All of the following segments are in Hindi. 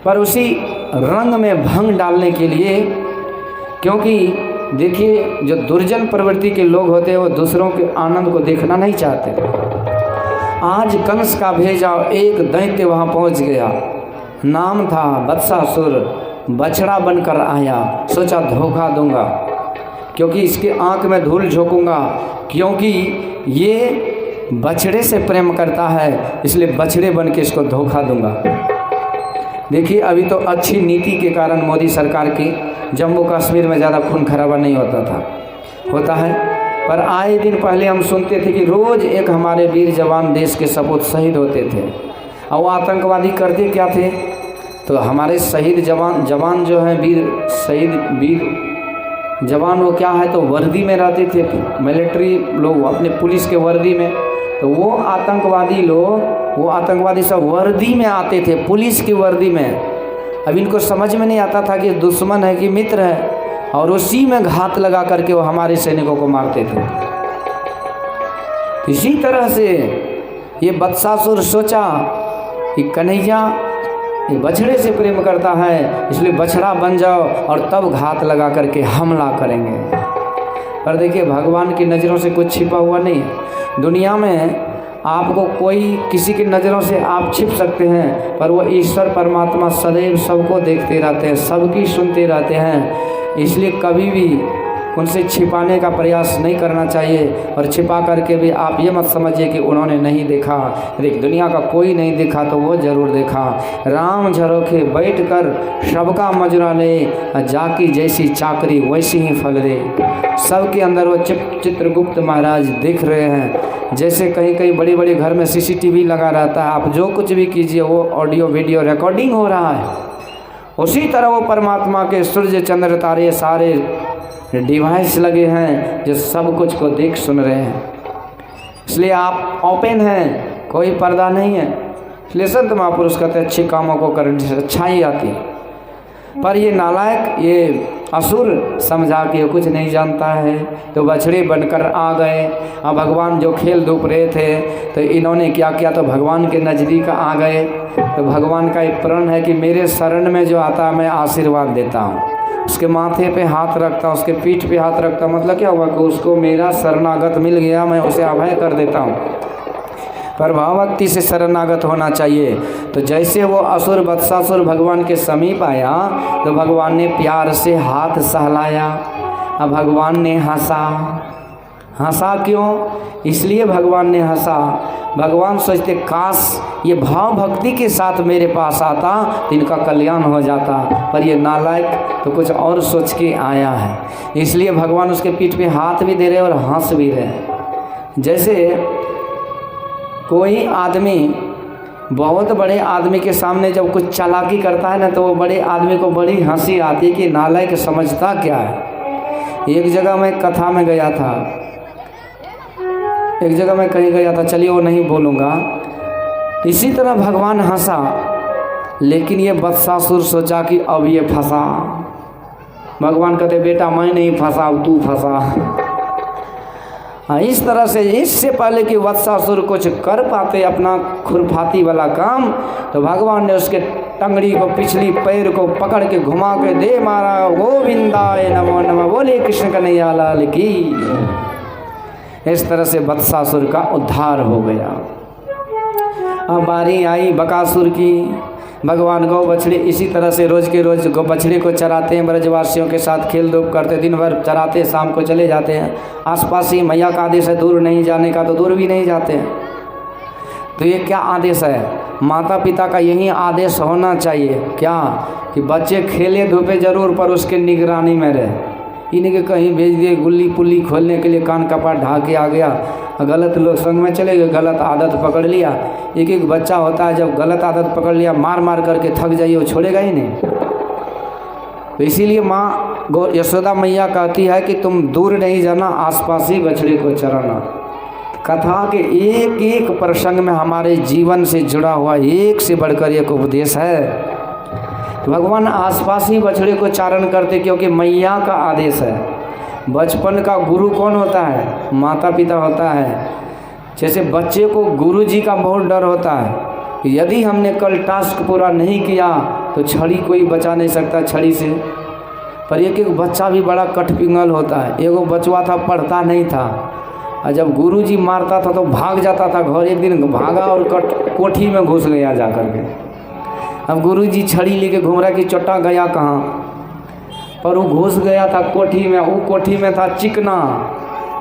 पर उसी रंग में भंग डालने के लिए, क्योंकि देखिए जो दुर्जन प्रवृत्ति के लोग होते हैं वो दूसरों के आनंद को देखना नहीं चाहते। आज कंस का भेजा एक दैत्य वहाँ पहुँच गया, नाम था वत्सासुर, बछड़ा बनकर आया। सोचा धोखा दूंगा, क्योंकि इसके आँख में धूल झोंकूंगा, क्योंकि ये बछड़े से प्रेम करता है, इसलिए बछड़े बन के इसको धोखा दूंगा। देखिए अभी तो अच्छी नीति के कारण मोदी सरकार की जम्मू कश्मीर में ज़्यादा खून खराबा नहीं होता है, पर आए दिन पहले हम सुनते थे कि रोज़ एक हमारे वीर जवान देश के सपूत शहीद होते थे। और वो आतंकवादी करते क्या थे, तो हमारे शहीद जवान जो हैं वीर जवान वो क्या है, तो वर्दी में रहते थे, मिलिट्री लोग अपने पुलिस के वर्दी में। तो वो आतंकवादी सब वर्दी में आते थे, पुलिस की वर्दी में। अब इनको समझ में नहीं आता था कि दुश्मन है कि मित्र है, और उसी में घात लगा करके वो हमारे सैनिकों को मारते थे। इसी तरह से ये वत्सासुर सोचा कि कन्हैया ये बछड़े से प्रेम करता है, इसलिए बछड़ा बन जाओ और तब घात लगा करके हमला करेंगे। पर देखिए भगवान की नज़रों से कुछ छिपा हुआ नहीं है। दुनिया में आपको कोई किसी की नज़रों से आप छिप सकते हैं, पर वो ईश्वर परमात्मा सदैव सबको देखते रहते हैं, सबकी सुनते रहते हैं। इसलिए कभी भी उनसे छिपाने का प्रयास नहीं करना चाहिए, और छिपा करके भी आप ये मत समझिए कि उन्होंने नहीं देखा। देख दुनिया का कोई नहीं देखा तो वो जरूर देखा। राम झरोखे बैठ कर सबका मजुरा ले, जाकी जैसी चाकरी वैसी ही फल रे। सबके अंदर वो चित्रगुप्त महाराज दिख रहे हैं। जैसे कहीं कहीं बड़ी बड़ी घर में CCTV लगा रहता है, आप जो कुछ भी कीजिए वो ऑडियो वीडियो रिकॉर्डिंग हो रहा है। उसी तरह वो परमात्मा के सूर्य चंद्र तारे सारे डिवाइस लगे हैं जो सब कुछ को देख सुन रहे हैं। इसलिए आप ओपन हैं, कोई पर्दा नहीं है। इसलिए संत महापुरुष कहते हैं अच्छे कामों को करने से अच्छाई आती है। पर ये नालायक, ये असुर समझा कि कुछ नहीं जानता है, तो बछड़े बनकर आ गए। अब भगवान जो खेल धूप रहे थे तो इन्होंने क्या किया, तो भगवान के नज़दीक आ गए। तो भगवान का एक प्रण है कि मेरे शरण में जो आता है मैं आशीर्वाद देता हूँ, उसके माथे पे हाथ रखता हूँ, उसके पीठ पे हाथ रखता हूँ। मतलब क्या हुआ कि उसको मेरा शरणागत मिल गया, मैं उसे अभय कर देता हूँ। पर भावभक्ति से शरणागत होना चाहिए। तो जैसे वो असुर वत्सासुर भगवान के समीप आया तो भगवान ने प्यार से हाथ सहलाया। अब भगवान ने हंसा क्यों, इसलिए भगवान ने हंसा। भगवान सोचते काश ये भाव भक्ति के साथ मेरे पास आता तो इनका कल्याण हो जाता, पर ये नालायक तो कुछ और सोच के आया है। इसलिए भगवान उसके पीठ पे हाथ भी दे रहे और हंस भी रहे। जैसे कोई आदमी बहुत बड़े आदमी के सामने जब कुछ चालाकी करता है ना, तो वो बड़े आदमी को बड़ी हंसी आती है कि नालायक समझता क्या है। एक जगह मैं कथा में गया था, एक जगह मैं कहीं गया था, चलिए वो नहीं बोलूँगा। इसी तरह भगवान हंसा, लेकिन ये वत्सासुर सोचा कि अब ये फंसा। भगवान कहते बेटा मैं नहीं फंसा, अब तू फंसा। इस तरह से इससे पहले कि वत्सासुर कुछ कर पाते अपना खुरफाती वाला काम, तो भगवान ने उसके टंगड़ी को, पिछली पैर को पकड़ के घुमा के दे मारा। गोविंदाय नमो नमः, बोले कृष्ण कन्हैया लाल की। इस तरह से वत्सासुर का उद्धार हो गया। अब बारी आई बकासुर की। भगवान गौ बछड़े इसी तरह से रोज़ के रोज़ गौ बछड़े को चराते हैं, ब्रजवासियों के साथ खेल धूप करते, दिन भर चराते, शाम को चले जाते हैं। आसपास ही मैया का आदेश है दूर नहीं जाने का, तो दूर भी नहीं जाते हैं। तो ये क्या आदेश है, माता पिता का यही आदेश होना चाहिए क्या, कि बच्चे खेले धूपे जरूर पर उसके निगरानी में रहे। इनके कहीं भेज दिए गुल्ली पुल्ली खोलने के लिए, कान कपाट ढाक के आ गया, गलत लोग संग में चले गए, गलत आदत पकड़ लिया। एक एक बच्चा होता है जब गलत आदत पकड़ लिया, मार मार करके थक जाइए, वो छोड़ेगा ही नहीं। तो इसीलिए माँ यशोदा मैया कहती है कि तुम दूर नहीं जाना, आसपास ही बछड़े को चराना। कथा के एक एक प्रसंग में हमारे जीवन से जुड़ा हुआ एक से बढ़कर एक उपदेश है। तो भगवान आसपास ही बछड़े को चारण करते, क्योंकि मैया का आदेश है। बचपन का गुरु कौन होता है, माता पिता होता है। जैसे बच्चे को गुरु जी का बहुत डर होता है, यदि हमने कल टास्क पूरा नहीं किया तो छड़ी कोई बचा नहीं सकता छड़ी से। पर एक एक बच्चा भी बड़ा कठपिंगल होता है। एगो बचवा था, पढ़ता नहीं था, और जब गुरुजी मारता था तो भाग जाता था घर। एक दिन भागा और कोठी में घुस गया जा कर के। अब गुरुजी छड़ी लेके घूम रहा कि चट्टा गया कहाँ, पर वो घुस गया था कोठी में। वो कोठी में था चिकना।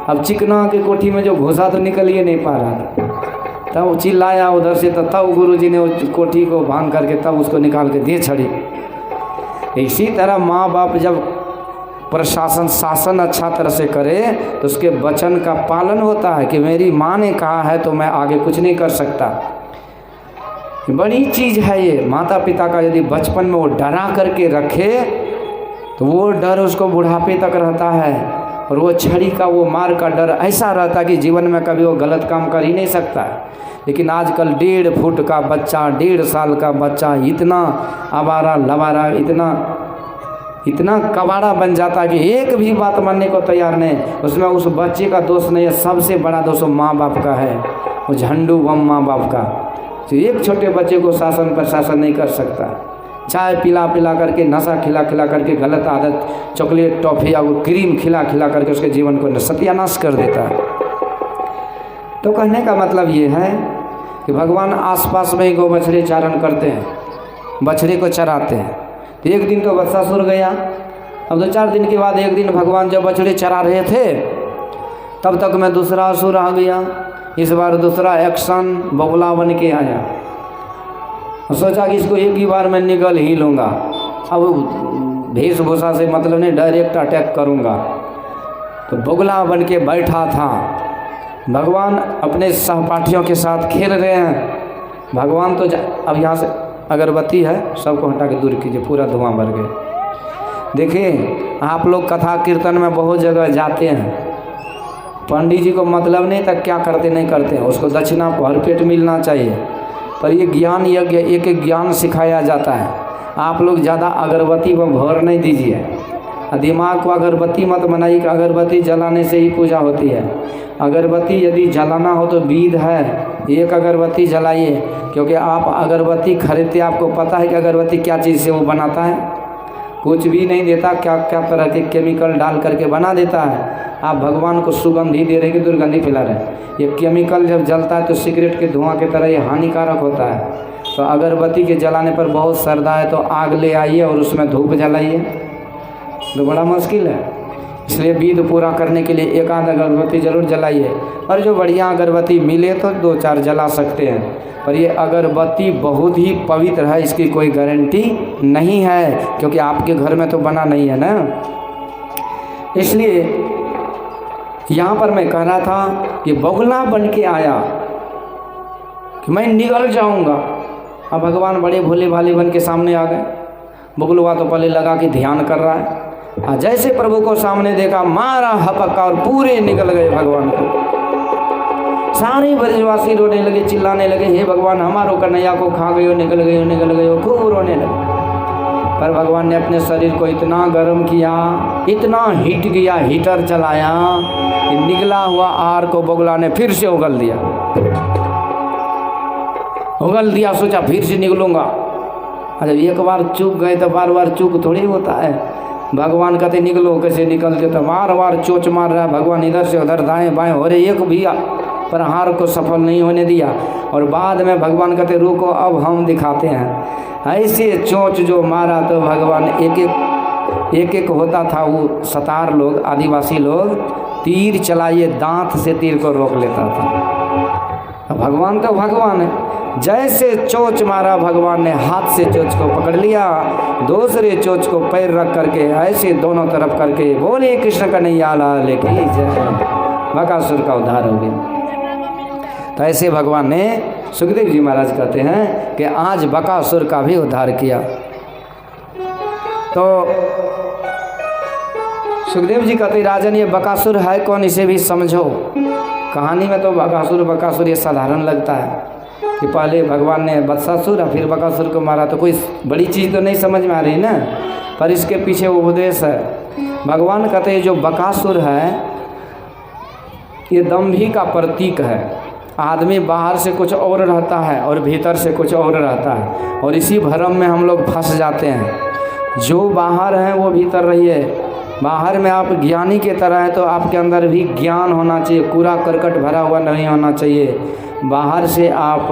अब चिकना की कोठी में जो घुसा तो निकल ही नहीं पा रहा था। तब वो चिल्लाया उधर से, तो तब गुरुजी ने उस कोठी को भांग करके तब उसको निकाल के दे छड़ी। इसी तरह माँ बाप जब प्रशासन शासन अच्छा तरह से करे तो उसके वचन का पालन होता है कि मेरी माँ ने कहा है तो मैं आगे कुछ नहीं कर सकता। बड़ी चीज़ है ये। माता पिता का यदि बचपन में वो डरा करके रखे तो वो डर उसको बुढ़ापे तक रहता है। और वो छड़ी का, वो मार का डर ऐसा रहता है कि जीवन में कभी वो गलत काम कर ही नहीं सकता। लेकिन आजकल 1.5 फुट का बच्चा, 1.5 साल का बच्चा इतना आवारा लवारा, इतना कबाड़ा बन जाता है कि एक भी बात मानने को तैयार नहीं। उसमें उस बच्चे का दोष नहीं है, सबसे बड़ा दोष माँ बाप का है। वो झंडू बम माँ बाप का, जो एक छोटे बच्चे को शासन प्रशासन नहीं कर सकता। चाय पिला पिला करके, नशा खिला खिला करके, गलत आदत, चॉकलेट टॉफ़ी या वो क्रीम खिला खिला करके उसके जीवन को सत्यानाश कर देता है। तो कहने का मतलब ये है कि भगवान आसपास में ही गौ बछड़े चारण करते हैं, बछड़े को चराते हैं। तो एक दिन तो बत्सासुर गया। अब 2-4 दिन के बाद एक दिन भगवान जब बछड़े चरा रहे थे तब तक में दूसरा असुर आ गया। इस बार दूसरा एक्शन बगुला बन के आया। सोचा कि इसको एक ही बार में निगल ही लूँगा। अब वेशभूषा से मतलब नहीं, डायरेक्ट अटैक करूँगा। तो बगुला बन के बैठा था। भगवान अपने सहपाठियों के साथ खेल रहे हैं। भगवान तो अब यहाँ से अगरबत्ती है, सबको हटा के दूर कीजिए, पूरा धुआं भर गए। देखिए आप लोग कथा कीर्तन में बहुत जगह जाते हैं, पंडित जी को मतलब नहीं तक क्या करते नहीं करते हैं, उसको दक्षिणा भरपेट मिलना चाहिए। पर ये ज्ञान यज्ञ एक एक ज्ञान सिखाया जाता है। आप लोग ज़्यादा अगरबत्ती पर भर नहीं दीजिए। दिमाग को अगरबत्ती मत बनाइए कि अगरबत्ती जलाने से ही पूजा होती है। अगरबत्ती यदि जलाना हो तो विध है, एक अगरबत्ती जलाइए। क्योंकि आप अगरबत्ती खरीदते, आपको पता है कि अगरबत्ती क्या चीज़ से वो बनाता है, कुछ भी नहीं देता, क्या क्या तरह के केमिकल डाल करके बना देता है। आप भगवान को सुगंधी दे रहे कि दुर्गंधी फैला रहे। ये केमिकल जब जलता है तो सिगरेट के धुआं की तरह ये हानिकारक होता है। तो अगरबत्ती के जलाने पर बहुत श्रद्धा है तो आग ले आइए और उसमें धूप जलाइए, तो बड़ा मुश्किल है। इसलिए विध पूरा करने के लिए एक आध अगरबत्ती जरूर जलाइए। और जो बढ़िया अगरबत्ती मिले तो 2-4 जला सकते हैं। पर ये अगरबत्ती बहुत ही पवित्र है, इसकी कोई गारंटी नहीं है, क्योंकि आपके घर में तो बना नहीं है ना। इसलिए यहाँ पर मैं कह रहा था कि बगुला बन के आया कि मैं निगल जाऊँगा। अब भगवान बड़े भोले भाले बन के सामने आ गए। बगुलवा तो पहले लगा कि ध्यान कर रहा है। जैसे प्रभु को सामने देखा, मारा हपका और पूरे निकल गए भगवान को। सारे ब्रजवासी रोने लगे, चिल्लाने लगे, हे भगवान हमारो कन्हैया को खा गए हो, निकल गए हो, निकल गए हो, खूब रोने लगे। पर भगवान ने अपने शरीर को इतना गर्म किया, इतना हिट किया, हीटर चलाया कि निकला हुआ आर को बगुला ने फिर से उगल दिया। सोचा फिर से निकलूंगा। जब एक बार चूक गए तो बार बार चूक थोड़ी होता है। भगवान कहते निकलो, कैसे निकलते, तो बार बार चोच मार रहा है भगवान, इधर से उधर दाएं बाएं हो रहे, एक भी प्रहार को सफल नहीं होने दिया। और बाद में भगवान कहते रुको अब हम दिखाते हैं। ऐसे चोंच जो मारा तो भगवान एक एक होता था। वो सतार लोग, आदिवासी लोग तीर चलाइए, दांत से तीर को रोक लेता था। भगवान तो भगवान है। जैसे चोंच मारा भगवान ने हाथ से चोंच को पकड़ लिया, दूसरे चोंच को पैर रख करके ऐसे दोनों तरफ करके बोले कृष्ण कन्हैया लाल की जय, बकासुर का उद्धार हो गया। तो ऐसे भगवान ने, सुखदेव जी महाराज कहते हैं कि आज बकासुर का भी उद्धार किया। तो सुखदेव जी कहते राजन ये बकासुर है कौन, इसे भी समझो। कहानी में तो बकासुर ये साधारण लगता है कि पहले भगवान ने बत्सासुर और फिर बकासुर को मारा, तो कोई बड़ी चीज़ तो नहीं समझ में आ रही ना। पर इसके पीछे उपदेश है। भगवान कहते हैं जो बकासुर है ये दंभी का प्रतीक है, आदमी बाहर से कुछ और रहता है और भीतर से कुछ और रहता है, और इसी भ्रम में हम लोग फंस जाते हैं। जो बाहर हैं वो भीतर रहिए। बाहर में आप ज्ञानी के तरह हैं तो आपके अंदर भी ज्ञान होना चाहिए, कूड़ा करकट भरा हुआ नहीं होना चाहिए। बाहर से आप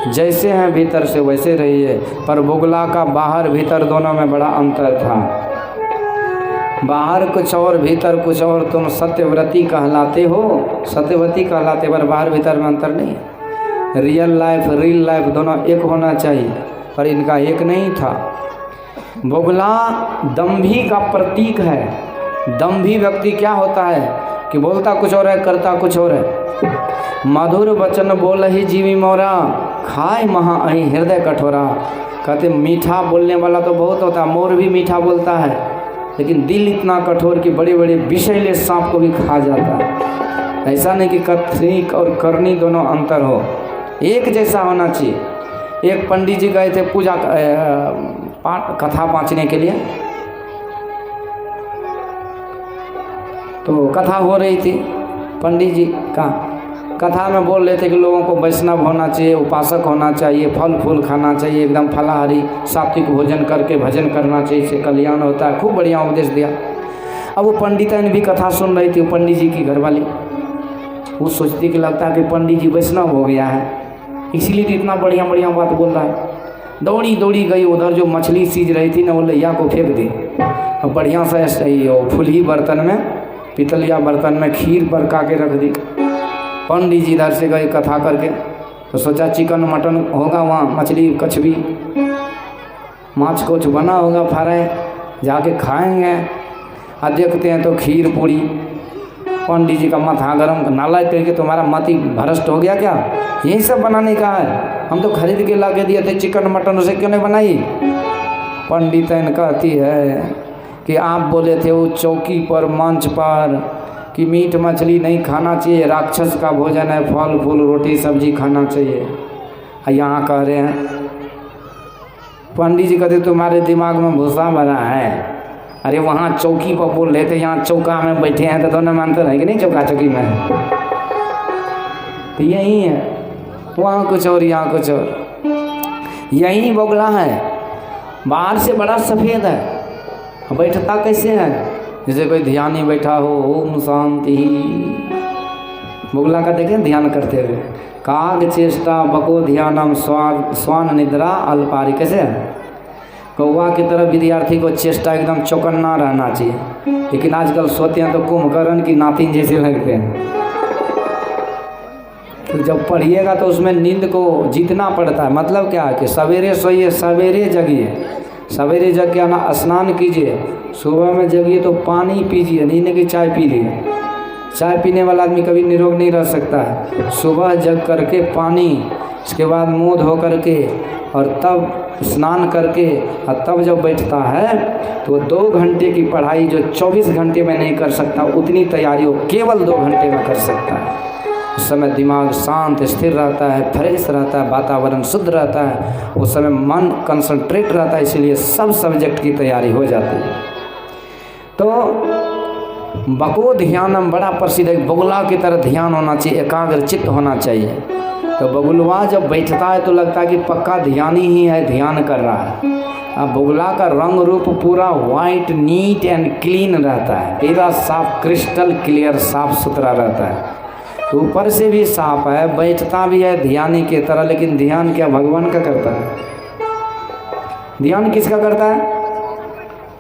जैसे हैं भीतर से वैसे रहिए। पर बुगला का बाहर भीतर दोनों में बड़ा अंतर था। बाहर कुछ और भीतर कुछ और। तुम सत्यव्रती कहलाते हो, सत्यवती कहलाते, पर बाहर भीतर में अंतर नहीं है। रियल लाइफ दोनों एक होना चाहिए, पर इनका एक नहीं था। बुगला दंभी का प्रतीक है। दंभी व्यक्ति क्या होता है कि बोलता कुछ और है, करता कुछ और है। मधुर वचन बोल ही जीवी मोरा, खाए महा अहि हृदय कठोरा। कहते मीठा बोलने वाला तो बहुत होता है, मोर भी मीठा बोलता है, लेकिन दिल इतना कठोर कि बड़े बड़े विषैले सांप को भी खा जाता है। ऐसा नहीं कि कथनी और करनी दोनों अंतर हो, एक जैसा होना चाहिए। एक पंडित जी गए थे पूजा कथा पाँचने के लिए, तो कथा हो रही थी। पंडित जी का कथा में बोल रहे थे कि लोगों को वैष्णव होना चाहिए, उपासक होना चाहिए, फल फूल खाना चाहिए, एकदम फलाहारी सात्विक भोजन करके भजन करना चाहिए, इससे कल्याण होता है। खूब बढ़िया उपदेश दिया। अब वो पंडितन भी कथा सुन रही थी, वो पंडित जी की घरवाली, वो सोचती कि लगता है कि पंडित जी वैष्णव हो गया है, इसीलिए तो इतना बढ़िया बढ़िया बात बोल रहा है। दौड़ी दौड़ी गई उधर, जो मछली सीज रही थी ना वो लैया को फेंक दी, और बढ़िया सा फुलही बर्तन में, पितलिया बर्तन में खीर बरका के रख दी। पंडित जी इधर से गए कथा करके, तो सोचा चिकन मटन होगा वहाँ, मछली कछवी माछ कुछ बना होगा फ्राई, जाके खाएंगे। और देखते हैं तो खीर पूरी। पंडित जी का माथा गरम, नालायक करके तुम्हारा मति भ्रष्ट हो गया क्या? यही सब बनाने का है, हम तो खरीद के ला के दिए थे चिकन मटन, उसे क्यों नहीं बनाई? पंडितन कहती है कि आप बोले थे वो चौकी पर मंच पर कि मीट मछली नहीं खाना चाहिए, राक्षस का भोजन है, फल फूल रोटी सब्जी खाना चाहिए। यहाँ कह रहे हैं, पंडित जी कहते तुम्हारे दिमाग में भूसा भरा है। अरे वहाँ चौकी पर बोल रहे थे, यहाँ चौका में बैठे हैं, तो दोनों में अंतर है कि नहीं? चौका चौकी में तो यही है, वहाँ कुछ और यहाँ कुछ और। यही बुगला है, बाहर से बड़ा सफ़ेद है, बैठता कैसे है? जैसे कोई ध्यानी बैठा हो, ओम शांति। बुगला का देखें ध्यान करते हुए, काग चेष्टा बको ध्यानम स्वान निद्रा अल्पारी। कैसे है? कौवा की तरह विद्यार्थी को चेष्टा एकदम चौकन्ना रहना चाहिए, लेकिन आजकल सोते हैं तो कुंभकर्ण की नातिन जैसे लगते हैं। तो जब पढ़िएगा तो उसमें नींद को जीतना पड़ता है। मतलब क्या है कि सवेरे सोइए, सवेरे जगिए, सवेरे जग के ना स्नान कीजिए, सुबह में जगिए तो पानी पीजिए, नींद की चाय पी लिए। चाय पीने वाला आदमी कभी निरोग नहीं रह सकता है। सुबह जग करके पानी, इसके बाद मुँह धो करके और तब स्नान करके और तब जब बैठता है तो 2 घंटे की पढ़ाई जो 24 घंटे में नहीं कर सकता, उतनी तैयारी वो केवल 2 घंटे में कर सकता है। उस समय दिमाग शांत स्थिर रहता है, फ्रेश रहता है, वातावरण शुद्ध रहता है, उस समय मन कंसंट्रेट रहता है, इसलिए सब सब्जेक्ट की तैयारी हो जाती है। तो बको ध्यानम बड़ा प्रसिद्ध है। बगुला की तरह ध्यान होना चाहिए, एकाग्र चित्त होना चाहिए। तो बगुलवा जब बैठता है तो लगता है कि पक्का ध्यानी ही है, ध्यान कर रहा है। अब बगुला का रंग रूप पूरा वाइट नीट एंड क्लीन रहता है, पूरा साफ क्रिस्टल क्लियर साफ सुथरा रहता है। तो ऊपर से भी साफ है, बैठता भी है ध्यानी की तरह। लेकिन ध्यान क्या भगवान का करता है? ध्यान किसका करता है?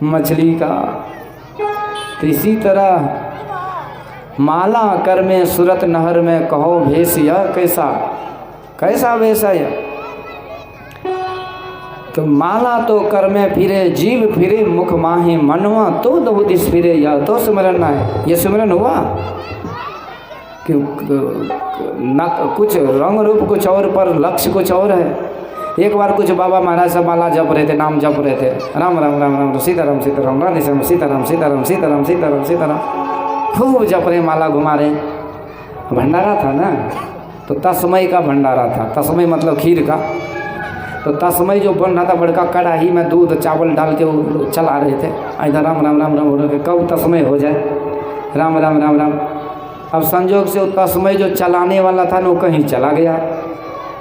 मछली का। तो इसी तरह माला कर में सूरत नहर में कहो भेष यह कैसा कैसा भेष है यह। तो माला तो कर में फिरे जीव फिरे मुख माहे मनवा तो दो दिस फिरे, यह तो सिमरन है। ये सिमरन हुआ कि न कुछ रंग रूप कुछ और पर लक्ष्य कुछ और है। एक बार कुछ बाबा महाराज सब माला जप रहे थे, नाम जप रहे थे, राम राम राम राम सीताराम सीताराम राधे श्याम सीताराम सीताराम सीताराम सीताराम सीताराम, खूब जप रहे, माला घुमा रहे। भंडारा था ना, तो तस्मय का भंडारा था। तस्मय मतलब खीर का। तो तस्मय जो बन रहा था बड़का कढ़ाई में दूध चावल डाल के वो चला रहे थे। इधर राम राम राम राम हो रहे, कब तस्मय हो जाए, राम राम राम राम। अब संजोग से वो तस्मय जो चलाने वाला था ना वो कहीं चला गया।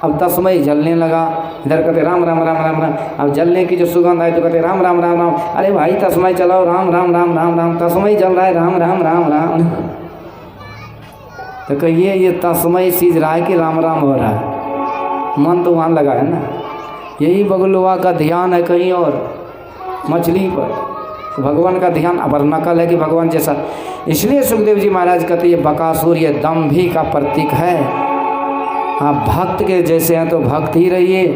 अब तस्मय जलने लगा, इधर कहते राम राम राम राम राम। अब जलने की जो सुगंध आई तो कहते राम राम राम राम। अरे भाई तस्मय चलाओ, राम राम राम राम राम। तस्मय जल रहा है, राम राम राम राम। तो कहिए ये तस्मय सीज रहा है कि राम राम हो रहा है? मन तो वहाँ लगा है ना। यही बगुलवा का ध्यान है कहीं और, मछली पर। भगवान का ध्यान अपर नकल है कि भगवान जैसा। इसलिए सुखदेव जी महाराज कहते ये बकासुर ये दंभी का प्रतीक है। आप भक्त के जैसे हैं तो भक्त ही रहिए।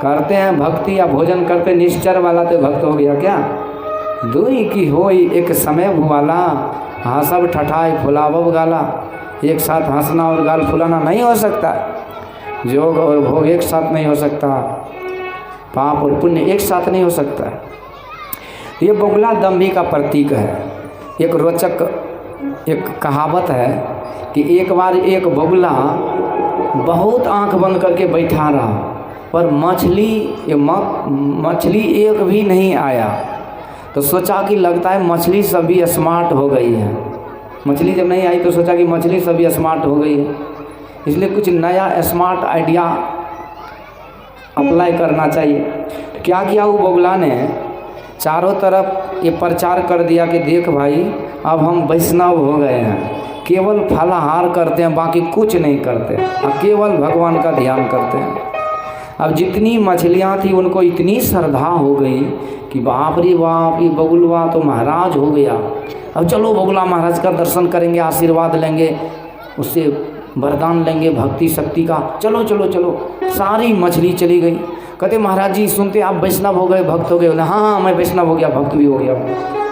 करते हैं भक्ति या भोजन करते निश्चर वाला तो भक्त हो गया क्या? दुई की होई एक समय भुआला, हंसब ठठाई फुलावब गाला। एक साथ हंसना और गाल फुलाना नहीं हो सकता। योग और भोग एक साथ नहीं हो सकता। पाप और पुण्य एक साथ नहीं हो सकता। ये बगुला दंभी का प्रतीक है। एक रोचक एक कहावत है कि एक बार एक बगुला बहुत आंख बंद करके बैठा रहा, पर मछली एक भी नहीं आया। तो सोचा कि लगता है मछली सभी स्मार्ट हो गई है। मछली जब नहीं आई तो सोचा कि मछली सभी स्मार्ट हो गई है, इसलिए कुछ नया स्मार्ट आइडिया अप्लाई करना चाहिए। तो क्या किया वो बगुला ने, चारों तरफ ये प्रचार कर दिया कि देख भाई अब हम वैष्णव हो गए हैं, केवल फलाहार करते हैं, बाकी कुछ नहीं करते, अब केवल भगवान का ध्यान करते हैं। अब जितनी मछलियाँ थी उनको इतनी श्रद्धा हो गई कि बाप रे बाप ये बगुलवा तो महाराज हो गया। अब चलो बगुला महाराज का दर्शन करेंगे, आशीर्वाद लेंगे, उससे वरदान लेंगे भक्ति शक्ति का। चलो चलो चलो। सारी मछली चली गई। कहते महाराज जी सुनते आप वैष्णव हो गए, भक्त हो गए? बोले हाँ हाँ मैं वैष्णव हो गया, भक्त भी हो गया,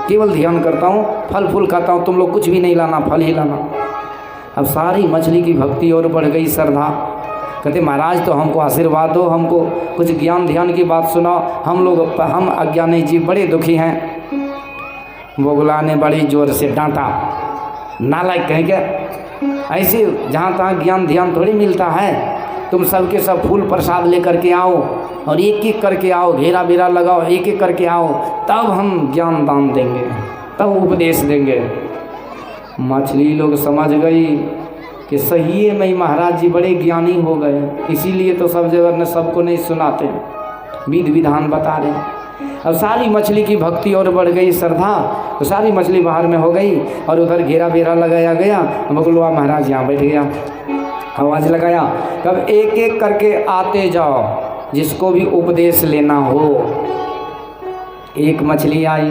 केवल ध्यान करता हूँ, फल फूल खाता हूँ, तुम लोग कुछ भी नहीं लाना, फल ही लाना। अब सारी मछली की भक्ति और बढ़ गई, श्रद्धा। कहते महाराज तो हमको आशीर्वाद दो, हमको कुछ ज्ञान ध्यान की बात सुनाओ, हम अज्ञानी जीव बड़े दुखी हैं। बगुला ने बड़ी जोर से डांटा, नालायक कहें क्या, ऐसे जहाँ तहाँ ज्ञान ध्यान थोड़ी मिलता है। तुम सबके सब फूल प्रसाद लेकर के आओ और एक एक करके आओ, घेरा बेरा लगाओ, एक एक करके आओ, तब हम ज्ञान दान देंगे, तब उपदेश देंगे। मछली लोग समझ गई कि सही में महाराज जी बड़े ज्ञानी हो गए, इसीलिए तो सब जगह ने सबको नहीं सुनाते, विधि विधान बता रहे। अब सारी मछली की भक्ति और बढ़ गई, श्रद्धा, तो सारी मछली बाहर में हो गई और उधर घेरा बेरा लगाया गया। बगुलवा महाराज यहाँ बैठ गया, आवाज़ लगाया, कब एक एक करके आते जाओ, जिसको भी उपदेश लेना हो। एक मछली आई,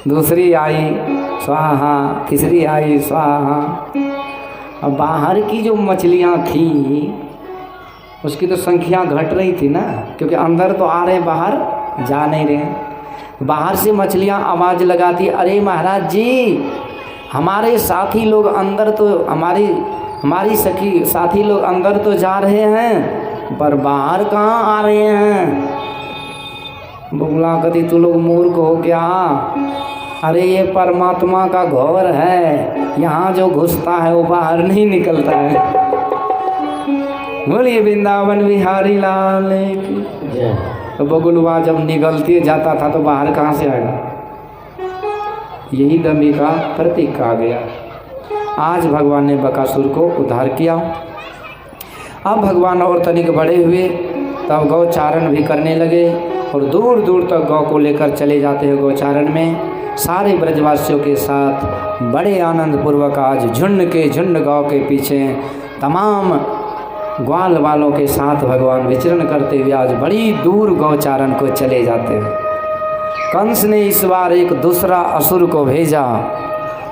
दूसरी आई, स्वाहा, तीसरी आई, स्वाहा। अब बाहर की जो मछलियाँ थी उसकी तो संख्या घट रही थी ना, क्योंकि अंदर तो आ रहे, बाहर जा नहीं रहे। बाहर से मछलियाँ आवाज़ लगाती, अरे महाराज जी हमारे साथी लोग अंदर तो हमारी सखी साथी लोग अंदर तो जा रहे हैं, पर बाहर कहाँ आ रहे हैं। बगुला कहती तू लोग मूर्ख हो क्या? अरे ये परमात्मा का घर है, यहाँ जो घुसता है वो बाहर नहीं निकलता है। बोलिए वृंदावन बिहारी लाल की। तो बगुलवा जब निगलते जाता था तो बाहर कहाँ से आएगा? यही दंभी का प्रतीक आ गया। आज भगवान ने बकासुर को उद्धार किया। अब भगवान और तनिक बड़े हुए, तब गौचारण भी करने लगे और दूर दूर तक गौ को लेकर चले जाते हैं गौचारण में। सारे ब्रजवासियों के साथ बड़े आनंद पूर्वक आज झुंड के झुंड गौ के पीछे तमाम ग्वाल वालों के साथ भगवान विचरण करते हुए आज बड़ी दूर गौचारण को चले जाते हैं। कंस ने इस बार एक दूसरा असुर को भेजा,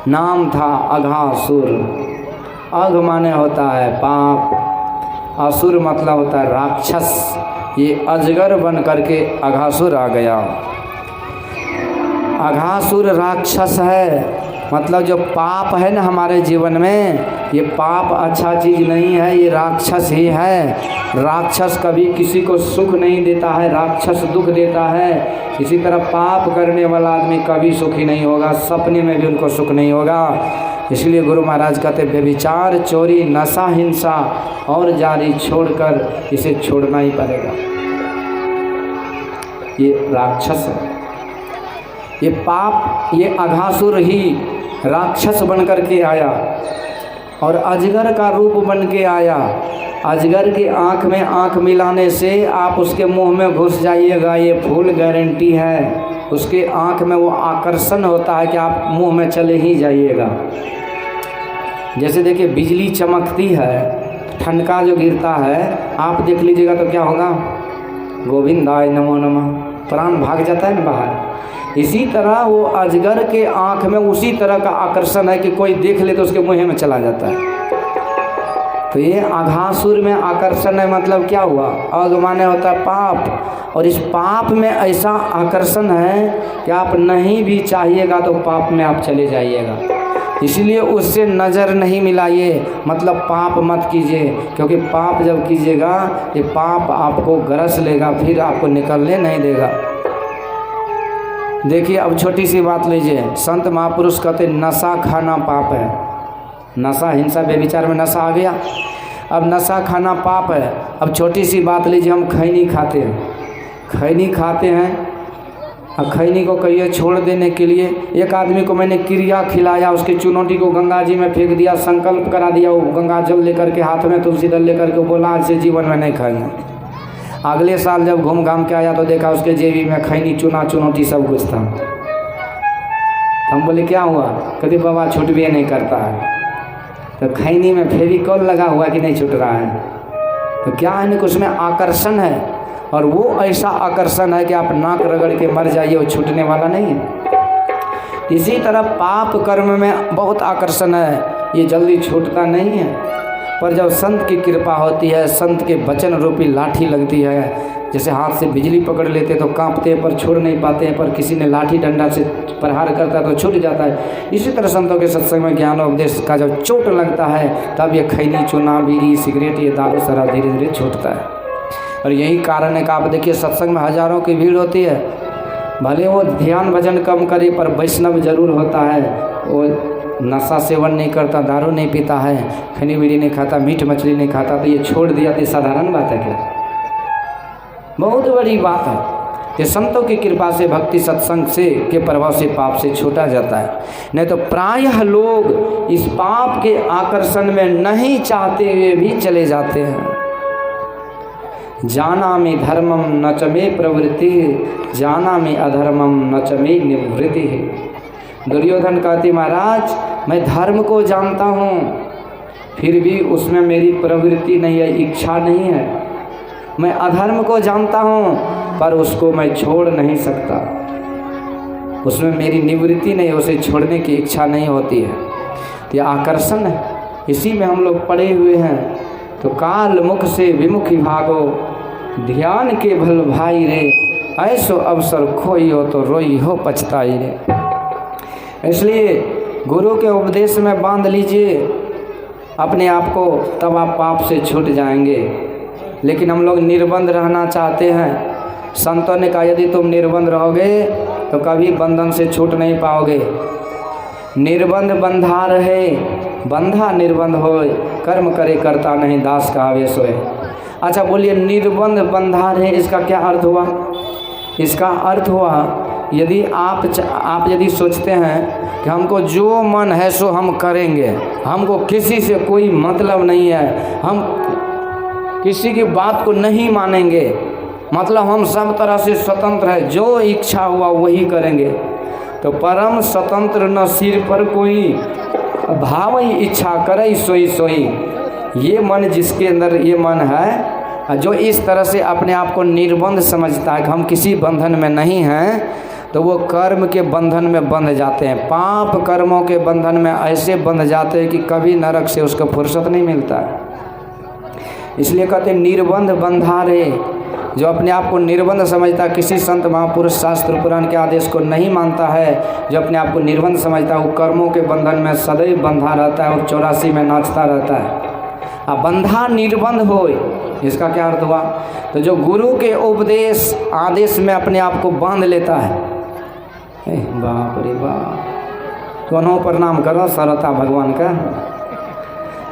नाम था अघासुर। अघ माने होता है पाप, असुर मतलब होता है राक्षस। ये अजगर बन करके अघासुर आ गया। अघासुर राक्षस है, मतलब जो पाप है ना हमारे जीवन में, ये पाप अच्छा चीज़ नहीं है, ये राक्षस ही है। राक्षस कभी किसी को सुख नहीं देता है, राक्षस दुख देता है। इसी तरह पाप करने वाला आदमी कभी सुखी नहीं होगा, सपने में भी उनको सुख नहीं होगा। इसलिए गुरु महाराज कहते व्यभिचार, चोरी, नशा, हिंसा और जारी छोड़कर इसे छोड़ना ही पड़ेगा। ये राक्षस है, ये पाप, ये अघासुर ही राक्षस बन कर के आया और अजगर का रूप बन के आया। अजगर की आँख में आँख मिलाने से आप उसके मुंह में घुस जाइएगा, ये फुल गारंटी है। उसके आँख में वो आकर्षण होता है कि आप मुंह में चले ही जाइएगा। जैसे देखिए बिजली चमकती है, ठनका जो गिरता है, आप देख लीजिएगा तो क्या होगा, गोविंदाय नमो नमः, प्राण भाग जाता है ना बाहर। इसी तरह वो अजगर के आँख में उसी तरह का आकर्षण है कि कोई देख ले तो उसके मुँह में चला जाता है। तो ये अघासुर में आकर्षण है, मतलब क्या हुआ, अग माने होता है पाप, और इस पाप में ऐसा आकर्षण है कि आप नहीं भी चाहिएगा तो पाप में आप चले जाइएगा। इसलिए उससे नज़र नहीं मिलाइए, मतलब पाप मत कीजिए, क्योंकि पाप जब कीजिएगा ये पाप आपको ग्रस लेगा, फिर आपको निकलने नहीं देगा। देखिए अब छोटी सी बात लीजिए, संत महापुरुष कहते नशा खाना पाप है। नशा, हिंसा, बेविचार में नशा आ गया, अब नशा खाना पाप है। अब छोटी सी बात लीजिए, हम खैनी खाते हैं, खैनी खाते हैं, और खैनी को कहिए छोड़ देने के लिए, एक आदमी को मैंने क्रिया खिलाया, उसकी चुनौती को गंगा जी में फेंक दिया, संकल्प करा दिया, वो गंगा जल लेकर के हाथ में तुलसी दल लेकर के बोला आज से जीवन में नहीं खाएंगे। अगले साल जब घूम घाम के आया तो देखा उसके जेबी में खैनी, चुना, चुनौती सब कुछ था। हम बोले क्या हुआ, कभी बाबा छूट भी नहीं करता है। तो खैनी में फेविकॉल लगा हुआ कि नहीं छूट रहा है, तो क्या है कि उसमें आकर्षण है, और वो ऐसा आकर्षण है कि आप नाक रगड़ के मर जाइए, वो छूटने वाला नहीं है। इसी तरह पाप कर्म में बहुत आकर्षण है, ये जल्दी छूटता नहीं है, पर जब संत की कृपा होती है, संत के वचन रूपी लाठी लगती है, जैसे हाथ से बिजली पकड़ लेते तो कांपते हैं पर छोड़ नहीं पाते हैं, पर किसी ने लाठी डंडा से प्रहार करता है तो छूट जाता है। इसी तरह संतों के सत्संग में ज्ञान उपदेश का जब चोट लगता है तब ये खैनी, चूना, बीड़ी, सिगरेट, ये दारू शराब धीरे धीरे छूटता है। और यही कारण है कि आप देखिए सत्संग में हजारों की भीड़ होती है, भले वो ध्यान भजन कम करे पर वैष्णव जरूर होता है, वो नशा सेवन नहीं करता, दारू नहीं पीता है, खैनी बीड़ी नहीं खाता, मीट मछली नहीं खाता, तो ये छोड़ दिया तो साधारण बात है क्या, बहुत बड़ी बात है। ये संतों की कृपा से, भक्ति सत्संग से के प्रभाव से पाप से छूटा जाता है। नहीं तो प्रायः लोग इस पाप के आकर्षण में नहीं चाहते हुए भी चले जाते हैं। जानामि धर्मम न च मे प्रवृत्ति, जानामि अधर्मम न च मे निवृत्ति। दुर्योधन कहते महाराज मैं धर्म को जानता हूँ, फिर भी उसमें मेरी प्रवृत्ति नहीं है, इच्छा नहीं है। मैं अधर्म को जानता हूँ पर उसको मैं छोड़ नहीं सकता, उसमें मेरी निवृत्ति नहीं, उसे छोड़ने की इच्छा नहीं होती है। तो यह आकर्षण है, इसी में हम लोग पड़े हुए हैं। तो काल मुख से विमुखी भागो, ध्यान के भल भाई रे, ऐसो अवसर खोई हो तो रोई हो पछताई रे। इसलिए गुरु के उपदेश में बांध लीजिए अपने आप को, तब आप पाप से छूट जाएंगे। लेकिन हम लोग निर्बंध रहना चाहते हैं। संतों ने कहा यदि तुम निर्बंध रहोगे तो कभी बंधन से छूट नहीं पाओगे। निर्बंध बंधा रहे, बंधा निर्बंध होए, कर्म करे करता नहीं, दास का आवेश होए। अच्छा बोलिए, निर्बंध बंधा रहे इसका क्या अर्थ हुआ? इसका अर्थ हुआ यदि आप यदि सोचते हैं कि हमको जो मन है सो हम करेंगे, हमको किसी से कोई मतलब नहीं है, हम किसी की बात को नहीं मानेंगे, मतलब हम सब तरह से स्वतंत्र है, जो इच्छा हुआ वही करेंगे, तो परम स्वतंत्र न सिर पर कोई, भाव ही इच्छा करे सोई सोई। ये मन जिसके अंदर ये मन है, जो इस तरह से अपने आप को निर्बंध समझता है कि हम किसी बंधन में नहीं हैं, तो वो कर्म के बंधन में बंध जाते हैं। पाप कर्मों के बंधन में ऐसे बंध जाते हैं कि कभी नरक से उसको फुर्सत नहीं मिलता है। इसलिए कहते हैं निर्बंध बंधा रे। जो अपने आप को निर्बंध समझता, किसी संत महापुरुष शास्त्र पुराण के आदेश को नहीं मानता है, जो अपने आप को निर्बंध समझता है, वो कर्मों के बंधन में सदैव बंधा रहता है और 84 में नाचता रहता है। अब बंधा निर्बंध हो, इसका क्या अर्थ हुआ? तो जो गुरु के उपदेश आदेश में अपने आप को बांध लेता है, बाप रे बाप, तो उन्हों प्रणाम करो सरता भगवान का।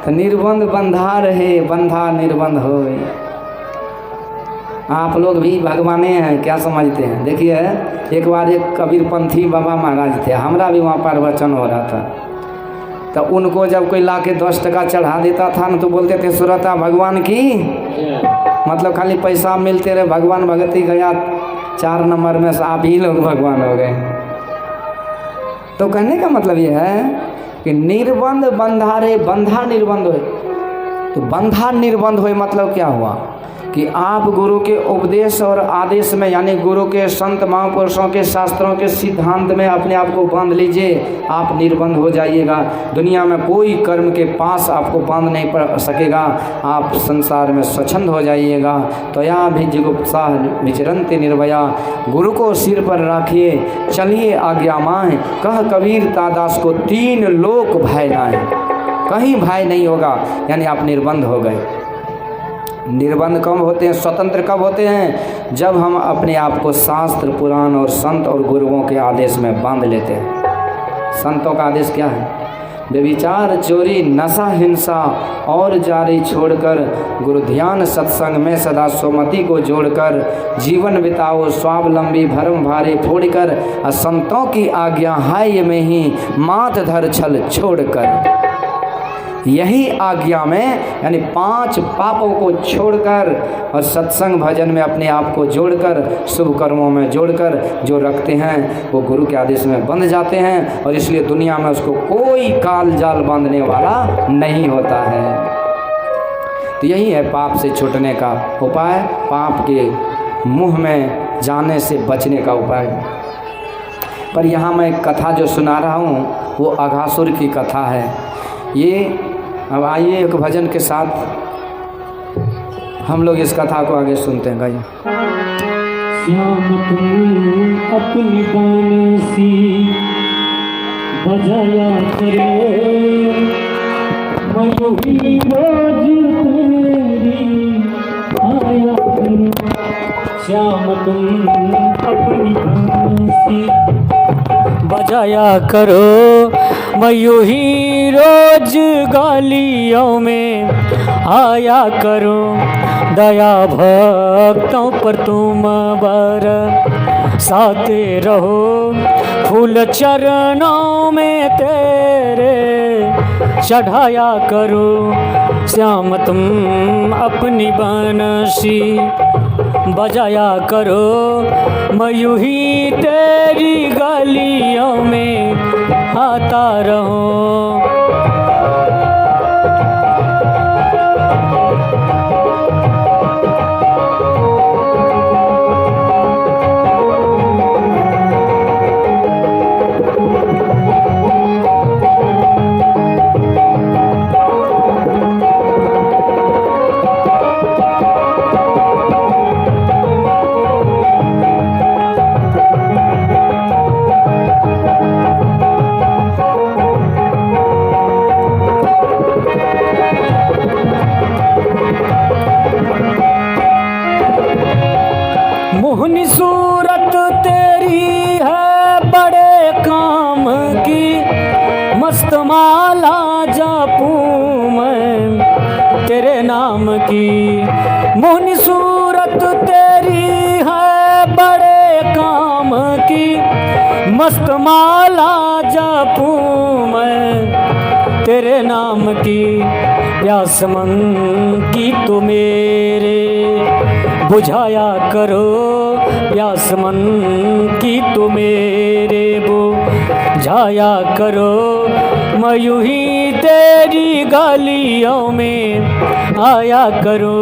तो निर्बंध बंधा रहे, बंधा निर्बंध होए। आप लोग भी भगवाने हैं क्या समझते हैं? देखिए एक बार एक कबीरपंथी बाबा महाराज थे, हमारा भी वहाँ प्रवचन हो रहा था, तो उनको जब कोई ला के 10 टका चढ़ा देता था ना तो बोलते थे सुरता भगवान की, मतलब खाली पैसा मिलते रहे, भगवान भगती गया 4 नंबर में से आप ही लोग भगवान हो गए। तो कहने का मतलब ये है कि निर्बंध बंधारे, बंधा निर्बंध हो, तो बंधा निर्बंध हो मतलब क्या हुआ कि आप गुरु के उपदेश और आदेश में, यानी गुरु के संत महापुरुषों के शास्त्रों के सिद्धांत में अपने आप को बांध लीजिए, आप निर्बंध हो जाइएगा। दुनिया में कोई कर्म के पास आपको बांध नहीं पड़ सकेगा, आप संसार में स्वच्छंद हो जाइएगा। तो यहाँ भी जिगुप्सा विचरन्ति निर्भया, गुरु को सिर पर रखिए, चलिए आज्ञा माएँ, कह कबीर तादास को 3 लोक भय नाए, कहीं भय नहीं होगा, यानी आप निर्बंध हो गए। निर्बंध कब होते हैं, स्वतंत्र कब होते हैं? जब हम अपने आप को शास्त्र पुराण और संत और गुरुओं के आदेश में बांध लेते हैं। संतों का आदेश क्या है? व्यभिचार, चोरी, नशा, हिंसा और जारी छोड़कर गुरु ध्यान सत्संग में सदा सोमति को जोड़कर जीवन बिताओ, स्वावलंबी भरम भारे फोड़कर, संतों की आज्ञा है में ही मात धर छल छोड़कर। यही आज्ञा में, यानी 5 पापों को छोड़कर और सत्संग भजन में अपने आप को जोड़कर, शुभ कर्मों में जोड़कर जो रखते हैं वो गुरु के आदेश में बंध जाते हैं, और इसलिए दुनिया में उसको कोई काल जाल बांधने वाला नहीं होता है। तो यही है पाप से छूटने का उपाय, पाप के मुंह में जाने से बचने का उपाय। पर यहाँ मैं कथा जो सुना रहा हूँ वो अघासुर की कथा है। ये अब आइए एक भजन के साथ हम लोग इस कथा को आगे सुनते हैं। गाइए। श्याम तुम अपनी बांसी बजाया करे, मयूरी रोज तेरी आया करो। श्याम तुम अपनी बांसी बजाया करो, मैं यूं ही रोज गालियों में आया करूं। दया भक्तों पर तुम बरसाते रहो, फूल चरणों में तेरे चढ़ाया करूं। श्याम तुम अपनी बंसी बजाया करो, मैं यूं ही तेरी गलियों में आता रहूं। मोहनी सूरत तेरी है बड़े काम की, मस्त माला जपूं मैं तेरे नाम की। मोहनी सूरत तेरी है बड़े काम की, मस्त माला जपूं मैं तेरे नाम की। प्यास मन की तो मेरे बुझाया करो, प्यास मन की तो मेरे बुझाया करो। मैं यूं ही तेरी गलियों में आया करो।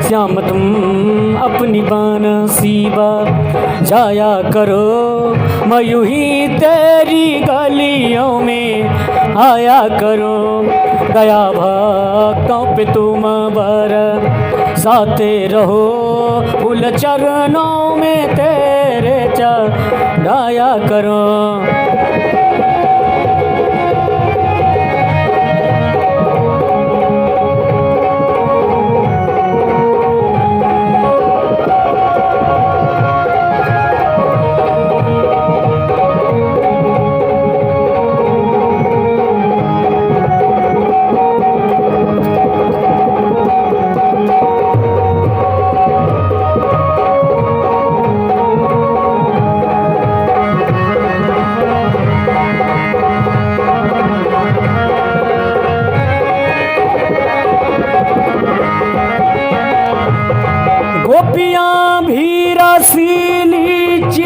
श्याम तुम अपनी बंसी बजाया करो, मैं यूं ही तेरी गलियों में आया करो। दया भक्तों पे तुम बरसाते रहो, फूल चरणों में तेरे चढ़ाया करो।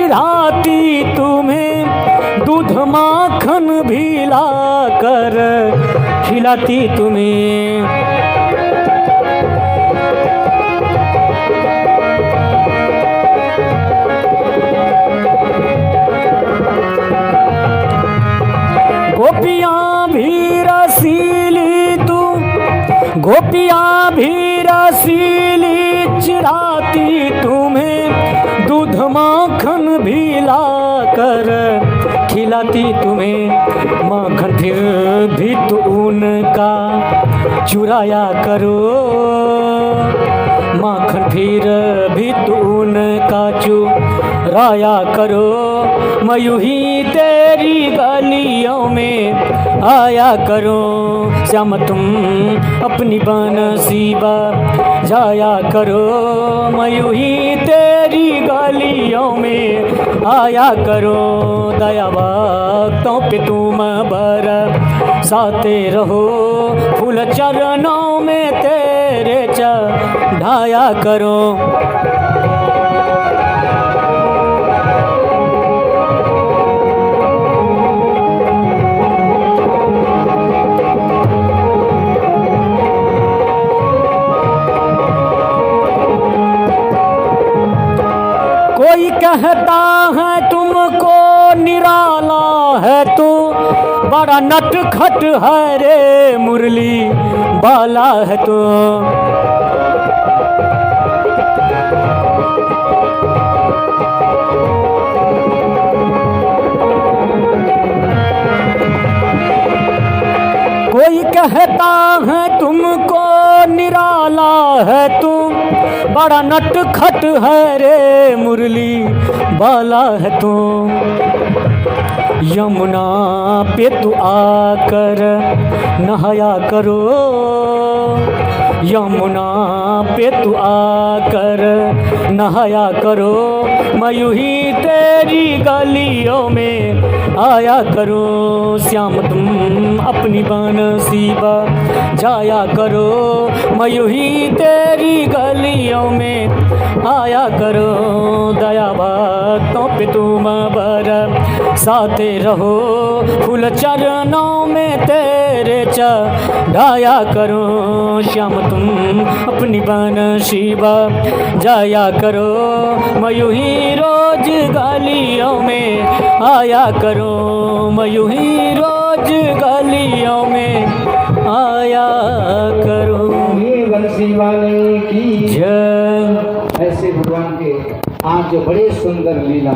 चिढ़ाती तुम्हें, दूध माखन भी लाकर खिलाती तुम्हें। गोपियाँ भी रसीली तू, गोपियाँ भी रसीली चिढ़ाती तुम्हें, दूध माखन भी लाकर खिलाती तुम्हें। माखन फिर भी तो उनका चुराया करो, माखन फिर भी तो उनका चुराया करो। मैं यूं ही तेरी गलियों में आया करो, श्याम तुम अपनी बंसी बजाया करो। मैं यूं ही तेरी गलियों में आया करो, दया भक्तों पे तुम बरसाते रहो, फूल चरणों में तेरे चढ़ाया करो। कोई कहता है तुमको निराला है तो, बड़ा नटखट है रे मुरली बाला है तो। कोई कहता है तुमको निराला है तू, बड़ा नटखट है रे मुरली बाला है तू। यमुना पे तू आकर नहाया करो, यमुना पे तू आकर नहाया करो। मैं यूं ही तेरी गलियों में आया करो, श्याम तुम अपनी बंसी बजाया करो। मैं यूं ही तेरी गलियों में आया करो, दया भक्तों पे तुम बरसाते रहो, फूल चरणों में तेरे चढ़ाया करो। श्याम तुम अपनी बंसी बजाया करो, मैं यूं ही रोज गलियों में आया करो, मैं यूं ही रोज गलियों में आया करो। ये बंसी वाले की जय। ऐसे भगवान के आज जो बड़े सुंदर लीला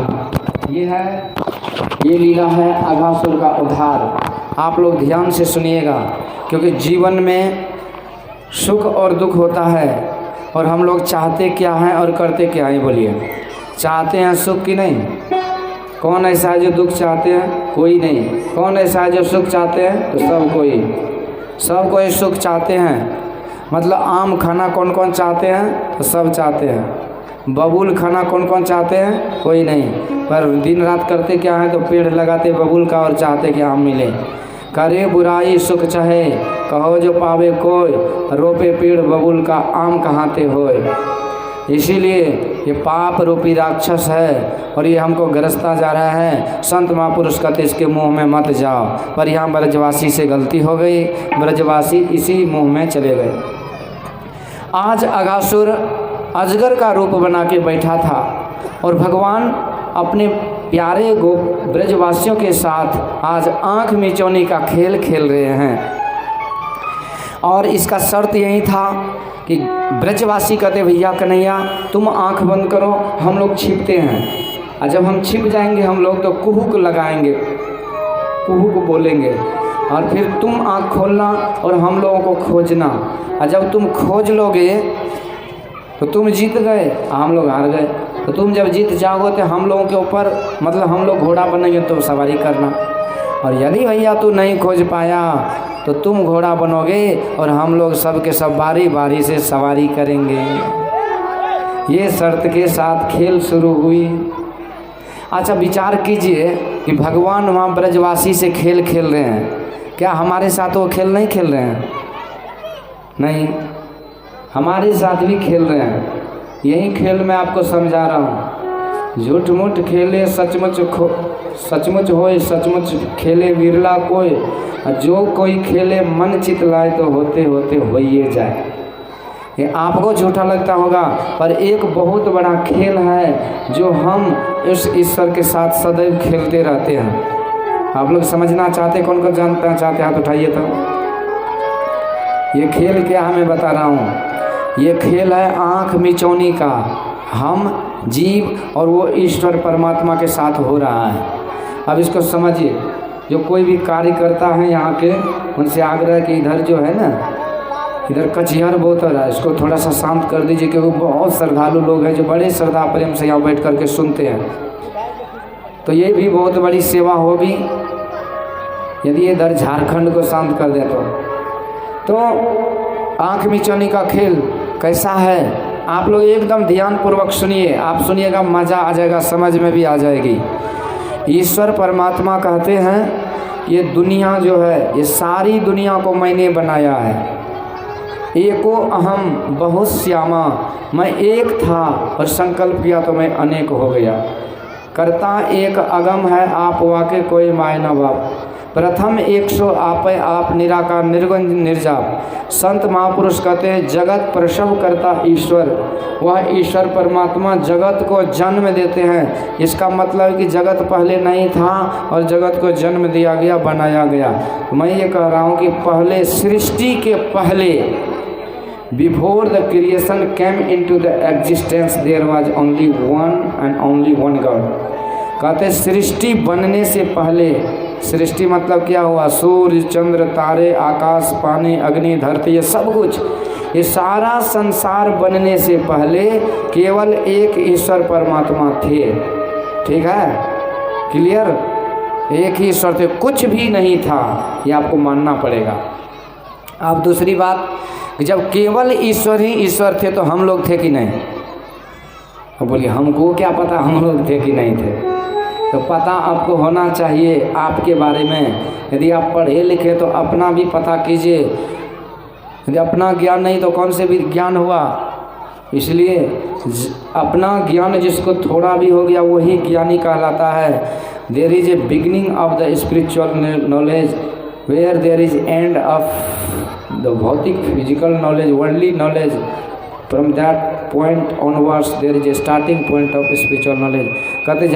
ये है, ये लीला है अघासुर का उद्धार। आप लोग ध्यान से सुनिएगा, क्योंकि जीवन में सुख और दुख होता है, और हम लोग चाहते क्या हैं और करते क्या हैं, बोलिए। चाहते हैं सुख की नहीं? कौन ऐसा है जो दुख चाहते हैं? कोई नहीं। कौन ऐसा है जो सुख चाहते हैं? तो सब कोई सुख चाहते हैं। मतलब आम खाना कौन कौन चाहते हैं? तो सब चाहते हैं। बबूल खाना कौन कौन चाहते हैं? कोई नहीं। पर दिन रात करते क्या हैं? तो पेड़ लगाते बबूल का और चाहते कि आम मिले। करे बुराई सुख चाहे, कहो जो पावे कोई, रोपे पेड़ बबूल का आम कहाँते होए। इसीलिए ये पाप रूपी राक्षस है और ये हमको गरजता जा रहा है। संत महापुरुष कहते इसके मुंह में मत जाओ, पर यहाँ ब्रजवासी से गलती हो गई, ब्रजवासी इसी मुंह में चले गए। आज अघासुर अजगर का रूप बना के बैठा था और भगवान अपने प्यारे ब्रजवासियों के साथ आज आँख मिचौनी का खेल खेल रहे हैं। और इसका शर्त यही था कि ब्रजवासी कहते भैया कन्हैया तुम आंख बंद करो, हम लोग छिपते हैं, और जब हम छिप जाएंगे हम लोग तो कुहुक लगाएंगे, कुहुक बोलेंगे, और फिर तुम आंख खोलना और हम लोगों को खोजना, और जब तुम खोज लोगे तो तुम जीत गए, हम लोग हार गए। तो तुम जब जीत जाओगे तो हम लोगों के ऊपर, मतलब हम लोग घोड़ा बनेंगे तो सवारी करना, और यदि भैया तू नहीं खोज पाया तो तुम घोड़ा बनोगे और हम लोग सब के सब बारी बारी से सवारी करेंगे। ये शर्त के साथ खेल शुरू हुई। अच्छा विचार कीजिए कि भगवान वहाँ ब्रजवासी से खेल खेल रहे हैं, क्या हमारे साथ वो खेल नहीं खेल रहे हैं? नहीं, हमारे साथ भी खेल रहे हैं। यही खेल मैं आपको समझा रहा हूँ। झूठ मूठ खेले सचमुच होए, सचमुच खेले विरला कोई, जो कोई खेले मन चित लाए तो होते होते होइए जाए। ये आपको झूठा लगता होगा, पर एक बहुत बड़ा खेल है जो हम इस ईश्वर के साथ सदैव खेलते रहते हैं। आप लोग समझना चाहते, कौन कौन जानना चाहते, हाथ उठाइए। तो ये खेल क्या है मैं बता रहा हूँ। ये खेल है आँख मिचौनी का। हम जीव और वो ईश्वर परमात्मा के साथ हो रहा है। अब इसको समझिए। जो कोई भी कार्य करता है यहाँ के, उनसे आग्रह कि इधर जो है ना, इधर कचहर बहुत हो रहा है, इसको थोड़ा सा शांत कर दीजिए, क्योंकि बहुत श्रद्धालु लोग हैं जो बड़े श्रद्धा प्रेम से यहाँ बैठ करके सुनते हैं। तो ये भी बहुत बड़ी सेवा होगी यदि ये इधर झारखंड को शांत कर दे। तो आँख मिचौनी का खेल कैसा है, आप लोग एकदम ध्यान पूर्वक सुनिए। आप सुनिएगा, मज़ा आ जाएगा, समझ में भी आ जाएगी। ईश्वर परमात्मा कहते हैं ये दुनिया जो है, ये सारी दुनिया को मैंने बनाया है। एको अहम बहुत श्यामा, मैं एक था और संकल्प किया तो मैं अनेक हो गया। करता एक अगम है, आप वाके कोई माय न बाप। प्रथम 100 आपे आप, निराकार निर्गुण निर्जाप। संत महापुरुष कहते हैं जगत प्रसव करता ईश्वर। वह ईश्वर परमात्मा जगत को जन्म देते हैं। इसका मतलब है कि जगत पहले नहीं था और जगत को जन्म दिया गया, बनाया गया। मैं ये कह रहा हूँ कि पहले, सृष्टि के पहले, before the creation came into the existence, there was only one and only one god. कहते सृष्टि बनने से पहले, सृष्टि मतलब क्या हुआ, सूर्य चंद्र तारे आकाश पानी अग्नि धरती, ये सब कुछ, ये सारा संसार बनने से पहले केवल एक ईश्वर परमात्मा थे। ठीक है, क्लियर? एक ही ईश्वर थे, कुछ भी नहीं था, ये आपको मानना पड़ेगा। अब दूसरी बात, जब केवल ईश्वर ही ईश्वर थे तो हम लोग थे कि नहीं? तो बोलिए हमको क्या पता हम लोग थे कि नहीं थे। तो पता आपको होना चाहिए आपके बारे में। यदि आप पढ़े लिखे तो अपना भी पता कीजिए। यदि अपना ज्ञान नहीं तो कौन से भी ज्ञान हुआ। इसलिए अपना ज्ञान जिसको थोड़ा भी हो गया वही ज्ञानी कहलाता है। There is a beginning of the spiritual knowledge where there is end of the भौतिक physical knowledge, worldly knowledge. From that point onwards there is a starting point of spiritual knowledge. कहते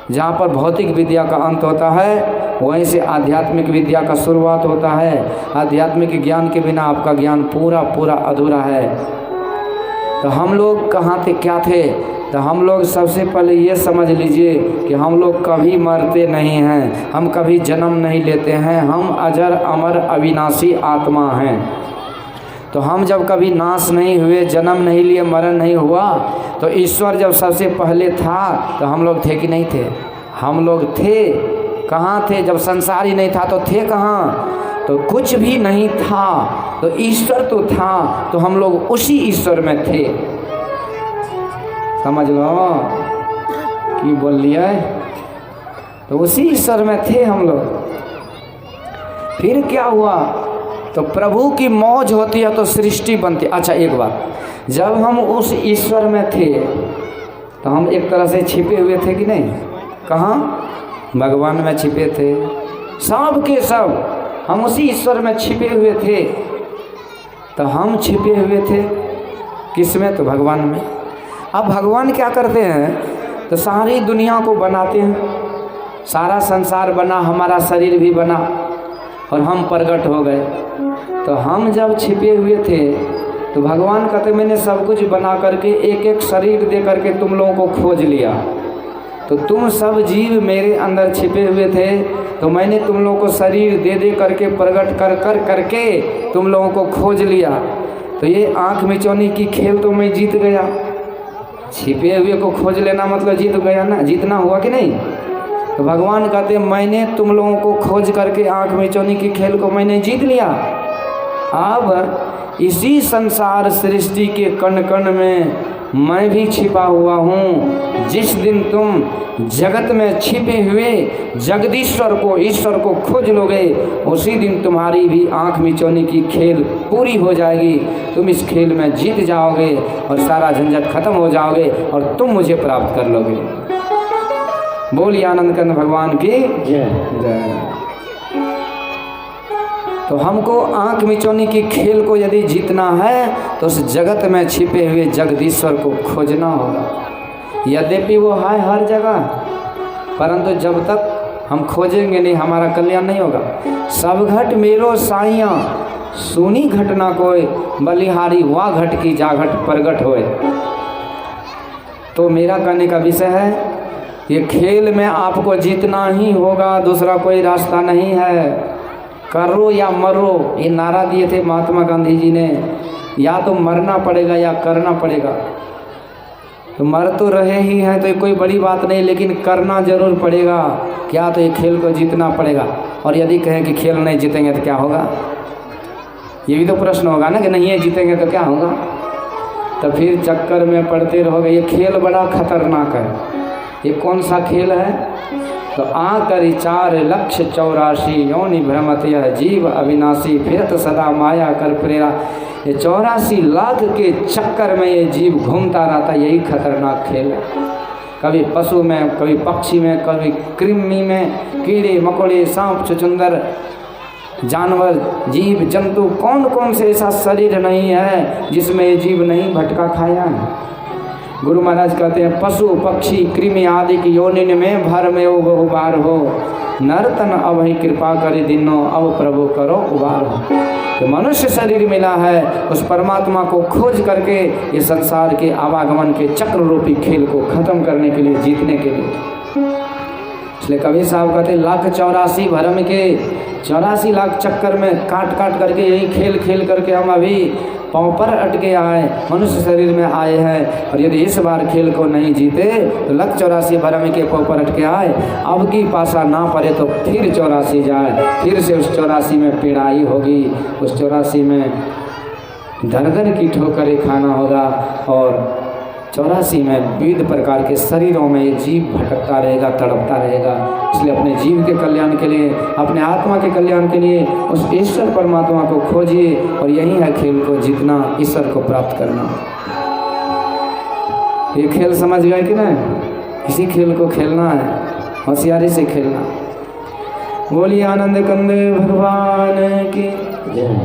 जहाँ पर भौतिक विद्या का अंत होता है वहीं से आध्यात्मिक विद्या का शुरुआत होता है। आध्यात्मिक ज्ञान के बिना आपका ज्ञान पूरा पूरा अधूरा है। तो हम लोग कहाँ थे, क्या थे? तो हम लोग सबसे पहले ये समझ लीजिए कि हम लोग कभी मरते नहीं हैं, हम कभी जन्म नहीं लेते हैं, हम अजर अमर अविनाशी आत्मा हैं। तो हम जब कभी नाश नहीं हुए, जन्म नहीं लिए, मरण नहीं हुआ, तो ईश्वर जब सबसे पहले था तो हम लोग थे कि नहीं थे? हम लोग थे। कहाँ थे? जब संसार ही नहीं था तो थे कहाँ? तो कुछ भी नहीं था, तो ईश्वर तो था, तो हम लोग उसी ईश्वर में थे। समझ लो कि बोल लिया, तो उसी ईश्वर में थे हम लोग। फिर क्या हुआ? तो प्रभु की मौज होती है तो सृष्टि बनती। अच्छा एक बात, जब हम उस ईश्वर में थे तो हम एक तरह से छिपे हुए थे कि नहीं? कहाँ? भगवान में छिपे थे, सब के सब हम उसी ईश्वर में छिपे हुए थे। तो हम छिपे हुए थे किस में? तो भगवान में। अब भगवान क्या करते हैं? तो सारी दुनिया को बनाते हैं, सारा संसार बना, हमारा शरीर भी बना और हम प्रकट हो गए। तो हम जब छिपे हुए थे तो भगवान कहते मैंने सब कुछ बना करके एक एक शरीर दे करके तुम लोगों को खोज लिया। तो तुम सब जीव मेरे अंदर छिपे हुए थे, तो मैंने तुम लोगों को शरीर दे दे करके प्रकट करके तुम लोगों को खोज लिया। तो ये आँख मिचौनी की खेल तो मैं जीत गया। छिपे हुए को खोज लेना मतलब जीत गया ना, जीतना हुआ कि नहीं? तो भगवान कहते मैंने तुम लोगों को खोज करके आँख मिचौनी की खेल को मैंने जीत लिया। अब इसी संसार सृष्टि के कण कण में मैं भी छिपा हुआ हूँ। जिस दिन तुम जगत में छिपे हुए जगदीश्वर को, ईश्वर को खोज लोगे, उसी दिन तुम्हारी भी आँख मिचौनी की खेल पूरी हो जाएगी। तुम इस खेल में जीत जाओगे और सारा झंझट खत्म हो जाओगे और तुम मुझे प्राप्त कर लोगे। बोलिए आनंद कंद भगवान की जय। तो हमको आँख मिचौनी की खेल को यदि जीतना है तो उस जगत में छिपे हुए जगदीश्वर को खोजना होगा। यद्यपि वो है हर जगह, परंतु जब तक हम खोजेंगे नहीं हमारा कल्याण नहीं होगा। सब घट मेरो साइयाँ सुनी घटना कोय, बलिहारी वाह घट की जा घट प्रगट होए। तो मेरा कहने का विषय है ये खेल में आपको जीतना ही होगा, दूसरा कोई रास्ता नहीं है। करो या मरो, ये नारा दिए थे महात्मा गांधी जी ने, या तो मरना पड़ेगा या करना पड़ेगा। तो मर तो रहे ही हैं तो ये कोई बड़ी बात नहीं, लेकिन करना जरूर पड़ेगा। क्या तो ये खेल को जीतना पड़ेगा। और यदि कहें कि खेल नहीं जीतेंगे तो क्या होगा, ये भी तो प्रश्न होगा ना कि नहीं ये जीतेंगे तो क्या होगा। तो फिर चक्कर में पड़ते रहोगे। ये खेल बड़ा खतरनाक है। ये कौन सा खेल है? तो आकर 4 लक्ष्य 84 योनि भ्रमत यह जीव अविनाशी, फिरत सदा माया कर प्रेरा। ये 84 लाख के चक्कर में ये जीव घूमता रहता। यही खतरनाक खेल है। कभी पशु में, कभी पक्षी में, कभी कृमि में, कीड़े मकोड़े, सांप चुचुंदर, जानवर, जीव जंतु, कौन कौन से ऐसा शरीर नहीं है जिसमें ये जीव नहीं भटका खाया है। गुरु महाराज कहते हैं पशु पक्षी कृमि आदि की योनिन में भर में वो बहुबार हो, नर्तन अब ही कृपा करे दिनों, अब प्रभु करो उबार हो। तो मनुष्य शरीर मिला है, उस परमात्मा को खोज करके ये संसार के आवागमन के चक्र रूपी खेल को खत्म करने के लिए, जीतने के लिए। इसलिए कबीर साहब कहते 184 भरम के 84 लाख चक्कर में काट काट करके यही खेल खेल करके हम अभी पाँव पर अटके आए, मनुष्य शरीर में आए हैं। और यदि इस बार खेल को नहीं जीते तो 184 भरम के पाँव पर अटके आए, अब की पासा ना पड़े तो फिर 84 जाए, फिर से उस 84 में पीड़ाई होगी, उस 84 में दर दर की ठोकरें खाना होगा। और 84 में विविध प्रकार के शरीरों में ये जीव भटकता रहेगा, तड़पता रहेगा। इसलिए अपने जीव के कल्याण के लिए, अपने आत्मा के कल्याण के लिए उस ईश्वर परमात्मा को खोजिए। और यही है खेल को जीतना, ईश्वर को प्राप्त करना। ये खेल समझ गए कि नहीं? इसी खेल को खेलना है, होशियारी से खेलना। बोलिए आनंद कंद भगवान की।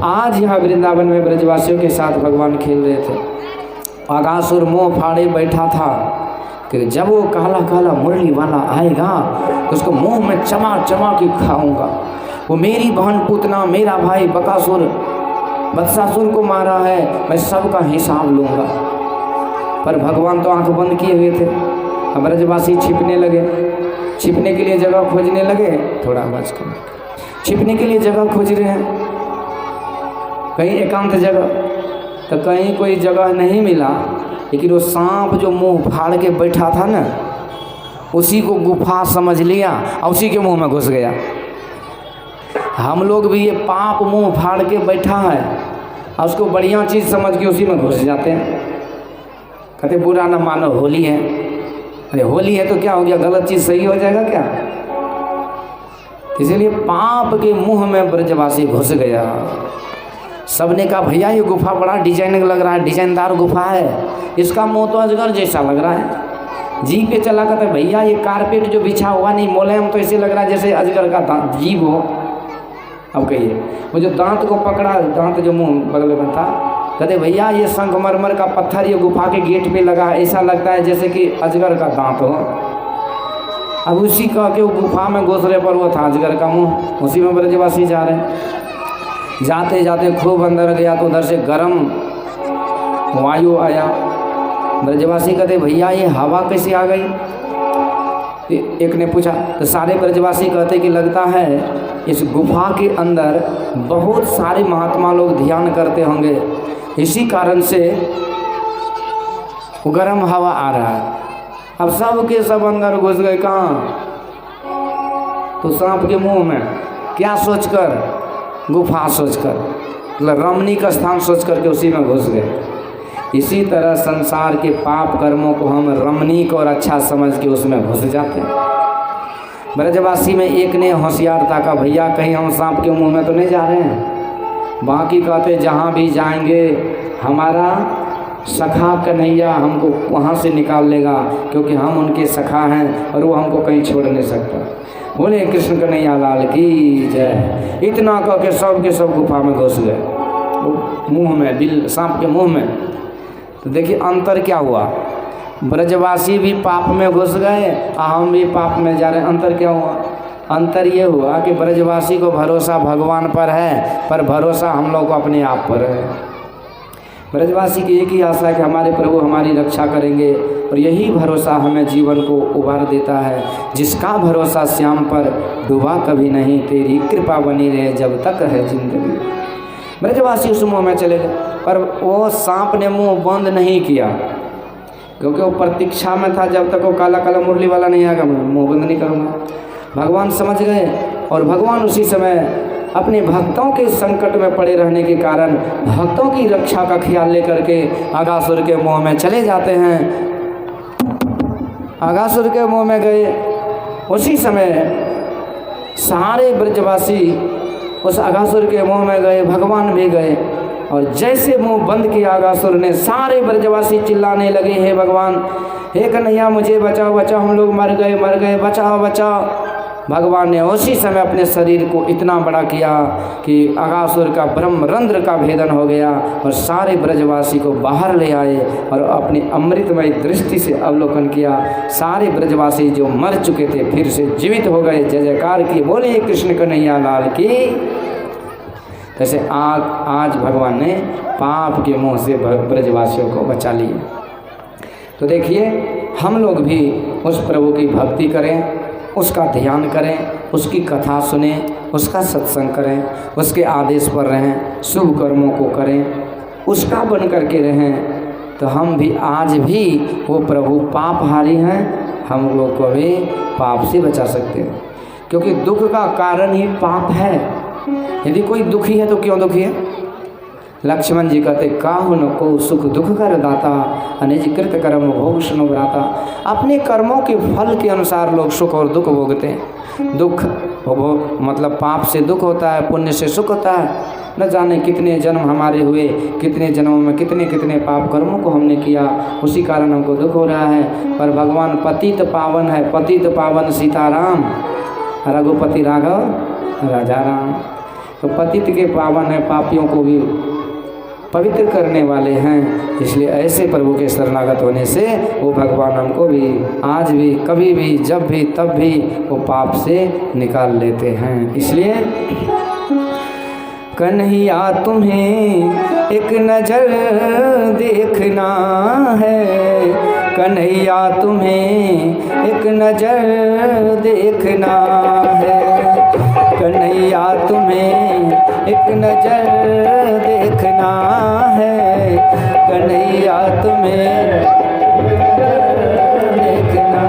आज यहाँ वृंदावन में ब्रजवासियों के साथ भगवान खेल रहे थे। अगासुर मुँह फाड़े बैठा था कि जब वो काला काला मुरली वाला आएगा तो उसको मुंह में चमा चमा के खाऊंगा। वो मेरी बहन पूतना, मेरा भाई बकासुर, बत्सासुर को मारा है, मैं सबका हिसाब लूँगा। पर भगवान तो आंख बंद किए हुए थे। अब ब्रजवासी छिपने लगे, छिपने के लिए जगह खोजने लगे। थोड़ा आवाज कम, छिपने के लिए जगह खोज रहे हैं, कहीं एकांत जगह। तो कहीं कोई जगह नहीं मिला, लेकिन वो सांप जो मुंह फाड़ के बैठा था ना, उसी को गुफा समझ लिया और उसी के मुंह में घुस गया। हम लोग भी ये पाप मुंह फाड़ के बैठा है और उसको बढ़िया चीज़ समझ के उसी में घुस जाते हैं। कहते बुरा ना मानो, होली है। अरे होली है तो क्या हो गया, गलत चीज़ सही हो जाएगा क्या? इसीलिए पाप के मुंह में ब्रजवासी घुस गया। सबने कहा भैया ये गुफा बड़ा डिजाइनिंग लग रहा है, डिजाइनदार गुफा है, इसका मुंह तो अजगर जैसा लग रहा है। जीभ पे चला कहता भैया ये कारपेट जो बिछा हुआ नहीं मोलेम, तो ऐसे लग रहा है जैसे अजगर का दांत जीभ हो। अब कहिए वो जो दांत को पकड़ा, दांत जो मुंह बगल में था, कहते भैया ये संगमरमर का पत्थर ये गुफा के गेट पे लगा है, ऐसा लगता है जैसे कि अजगर का दांत हो। अब उसी कह के वो गुफा में घुसरे पर वो था अजगर का मुँह, उसी में ब्रजवासी जा रहे हैं। जाते जाते खूब अंदर गया तो उधर से गर्म वायु आया। ब्रजवासी कहते भैया ये हवा कैसे आ गई? एक ने पूछा। तो सारे ब्रजवासी कहते कि लगता है इस गुफा के अंदर बहुत सारे महात्मा लोग ध्यान करते होंगे, इसी कारण से गर्म हवा आ रहा है। अब सब के सब अंदर घुस गए। कहाँ? तो सांप के मुंह में। क्या सोचकर? गुफा सोचकर, मतलब रमणीक स्थान सोच करके उसी में घुस गए। इसी तरह संसार के पाप कर्मों को हम रमणीक और अच्छा समझ के उसमें घुस जाते हैं। ब्रजवासी में एक ने होशियारता का, भैया कहीं हम सांप के मुंह में तो नहीं जा रहे हैं। बाकी कहते जहाँ भी जाएंगे हमारा सखा कन्हैया हमको वहाँ से निकाल लेगा, क्योंकि हम उनके सखा हैं और वो हमको कहीं छोड़ नहीं सकता। बोले कृष्ण कन्हैया लाल की जय। इतना कह के सब गुफा में घुस गए, मुंह में, बिल सांप के मुंह में। तो देखिए अंतर क्या हुआ, ब्रजवासी भी पाप में घुस गए, हम भी पाप में जा रहे हैं। अंतर क्या हुआ? अंतर ये हुआ कि ब्रजवासी को भरोसा भगवान पर है, पर भरोसा हम लोग को अपने आप पर है। ब्रजवासी की एक ही आशा है कि हमारे प्रभु हमारी रक्षा करेंगे, और यही भरोसा हमें जीवन को उबार देता है। जिसका भरोसा श्याम पर डूबा कभी नहीं, तेरी कृपा बनी रहे जब तक है जिंदगी। ब्रजवासी उस मुँह में चले गए, पर वो सांप ने मुँह बंद नहीं किया, क्योंकि वो प्रतीक्षा में था जब तक वो काला काला मुरली वाला नहीं आएगा मैं मुँह बंद नहीं करूँगा। भगवान समझ गए, और भगवान उसी समय अपने भक्तों के संकट में पड़े रहने के कारण भक्तों की रक्षा का ख्याल लेकर के अगासुर के मुंह में चले जाते हैं। अगासुर के मुंह में गए, उसी समय सारे ब्रजवासी उस अगासुर के मुंह में गए, भगवान भी गए, और जैसे मुंह बंद किया अगासुर ने, सारे ब्रजवासी चिल्लाने लगे, हे भगवान, हे कन्हैया मुझे बचाओ बचाओ, हम लोग मर गए, बचाओ बचाओ। भगवान ने उसी समय अपने शरीर को इतना बड़ा किया कि अगासुर का ब्रह्मरंध्र का भेदन हो गया, और सारे ब्रजवासी को बाहर ले आए और अपनी अमृतमय दृष्टि से अवलोकन किया। सारे ब्रजवासी जो मर चुके थे फिर से जीवित हो गए। जय जयकार की बोले कृष्ण कन्हैया लाल की। जैसे आज भगवान ने पाप के मुंह से ब्रजवासियों को बचा लिया। तो देखिए हम लोग भी उस प्रभु की भक्ति करें, उसका ध्यान करें, उसकी कथा सुने, उसका सत्संग करें, उसके आदेश पर रहें, शुभ कर्मों को करें, उसका बन करके रहें। तो हम भी आज भी वो प्रभु पापहारी हैं, हम लोग को भी पाप से बचा सकते हैं, क्योंकि दुख का कारण ही पाप है। यदि कोई दुखी है तो क्यों दुखी है? लक्ष्मण जी कहते काहु न को सुख दुख कर दाता, अनिज कृत कर्म भोग व्राता। अपने कर्मों के फल के अनुसार लोग सुख और दुख भोगते हैं। दुख मतलब पाप से दुख होता है, पुण्य से सुख होता है। न जाने कितने जन्म हमारे हुए, कितने जन्मों में कितने कितने पाप कर्मों को हमने किया, उसी कारण हमको दुख हो रहा है। पर भगवान पतित पावन है, पतित पावन सीताराम, रघुपति राघव राजा राम। तो पतित के पावन है, पापियों को भी पवित्र करने वाले हैं। इसलिए ऐसे प्रभु के शरणागत होने से वो भगवान हमको भी आज भी, कभी भी, जब भी, तब भी वो पाप से निकाल लेते हैं। इसलिए कन्हैया तुम्हें एक नज़र देखना है, कन्हैया तुम्हें एक नज़र देखना है, कन्हैया तुम्हें एक नज़र देखना है, कन्हैया तुम्हें देखना।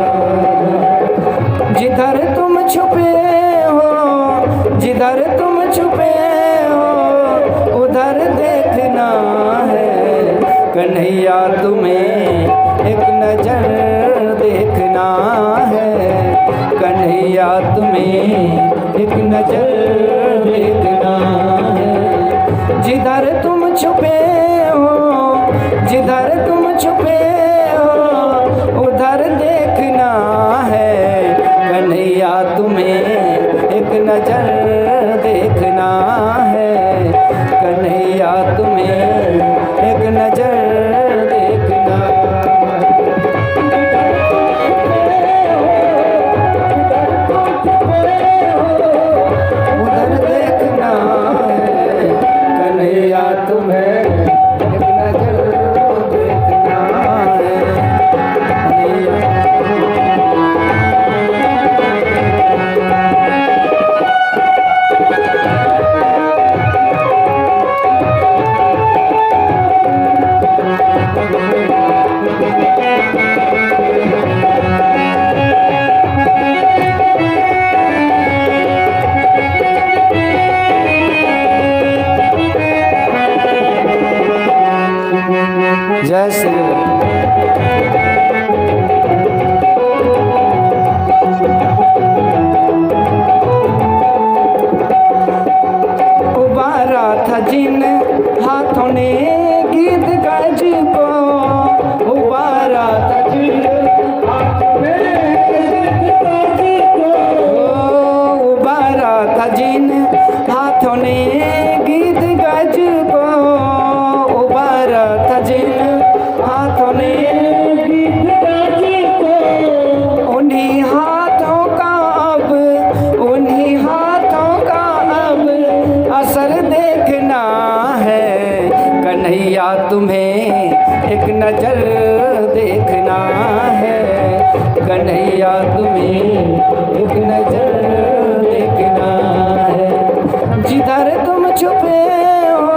जिधर तुम छुपे हो, जिधर तुम छुपे हो, उधर देखना है, कन्हैया तुम्हें एक नज़र देखना है, कन्हैया तुम्हें कन्हैया तुम्हें एक नजर देखना है। जिधर तुम छुपे हो,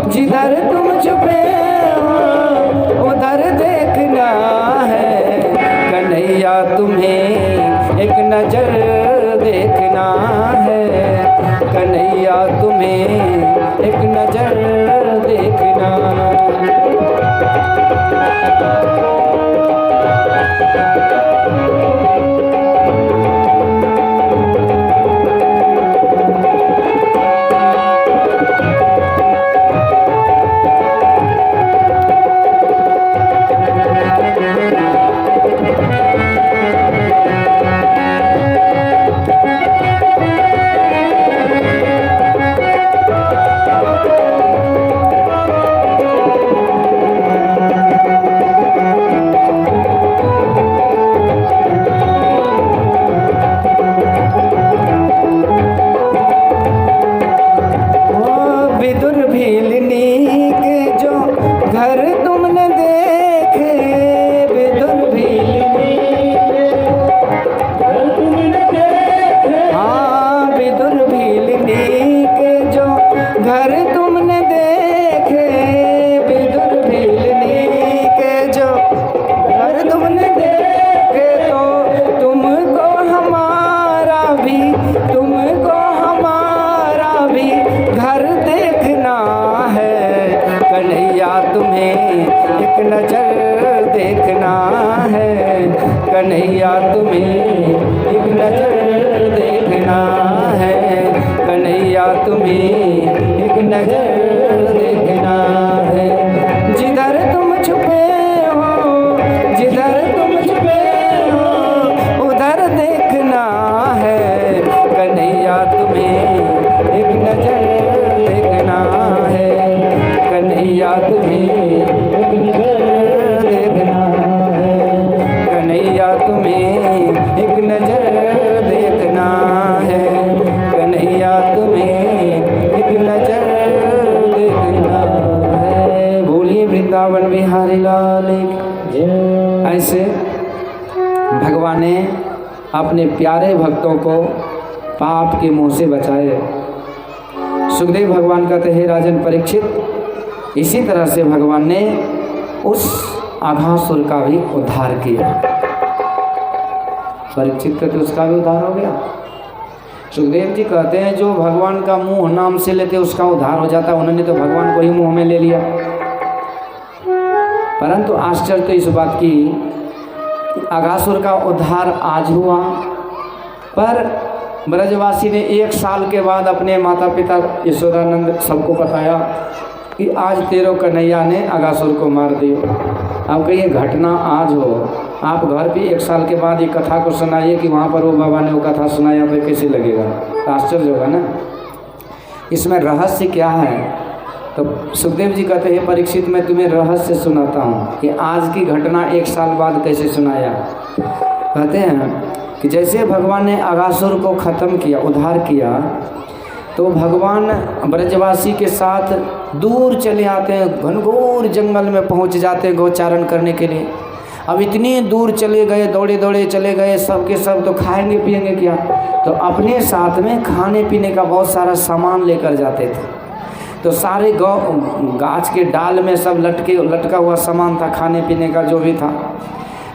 जिधर तुम छुपे हो, उधर देखना है। कन्हैया तुम्हें एक नजर देखना है। कन्हैया तुम्हें एक नजर देखना। कन्हैया तुम्हें एक नजर देखना है। कन्हैया तुम्हें एक नजर देखना है। जिधर तुम छुपे हो, जिधर तुम छुपे हो, उधर देखना है। कन्हैया तुम्हें एक नजर देखना है। कन्हैया तुम्हें एक नजर देखना है। कन्हैया तुम्हें एक नजर देखना है। कन्हैया तुम्हें एक नजर देखना है। बोलिए वृंदावन बिहारी लाल की जय। ऐसे भगवान ने अपने प्यारे भक्तों को पाप के मुंह से बचाए। सुखदेव भगवान कहते हैं, राजन परीक्षित, इसी तरह से भगवान ने उस अघासुर का भी उद्धार किया। परीक्षित कहते उसका भी उद्धार हो गया। सुखदेव जी कहते हैं, जो भगवान का मुंह नाम से लेते उसका उद्धार हो जाता। उन्होंने तो भगवान को ही मुंह में ले लिया। परंतु आश्चर्य तो इस बात की, अघासुर का उद्धार आज हुआ, पर ब्रजवासी ने 1 साल के बाद अपने माता पिता यशोदानंद सबको बताया कि आज तेरो कन्हैया ने अघासुर को मार दिया। अब कहिए घटना आज हो, आप घर पे 1 साल के बाद ये कथा को सुनाइए कि वहाँ पर वो बाबा ने वो कथा सुनाया, तो कैसे लगेगा? आश्चर्य होगा ना। इसमें रहस्य क्या है? तो सुखदेव जी कहते हैं, परीक्षित मैं तुम्हें रहस्य सुनाता हूँ कि आज की घटना 1 साल बाद कैसे सुनाया। कहते हैं कि जैसे भगवान ने अघासुर को ख़त्म किया, उद्धार किया, तो भगवान ब्रजवासी के साथ दूर चले आते हैं, घनघोर जंगल में पहुंच जाते हैं गोचारण करने के लिए। अब इतनी दूर चले गए, दौड़े दौड़े चले गए, सब के सब तो खाएंगे पिएंगे क्या, तो अपने साथ में खाने पीने का बहुत सारा सामान लेकर जाते थे। तो सारे गाछ के डाल में सब लटका हुआ सामान था, खाने पीने का जो भी था।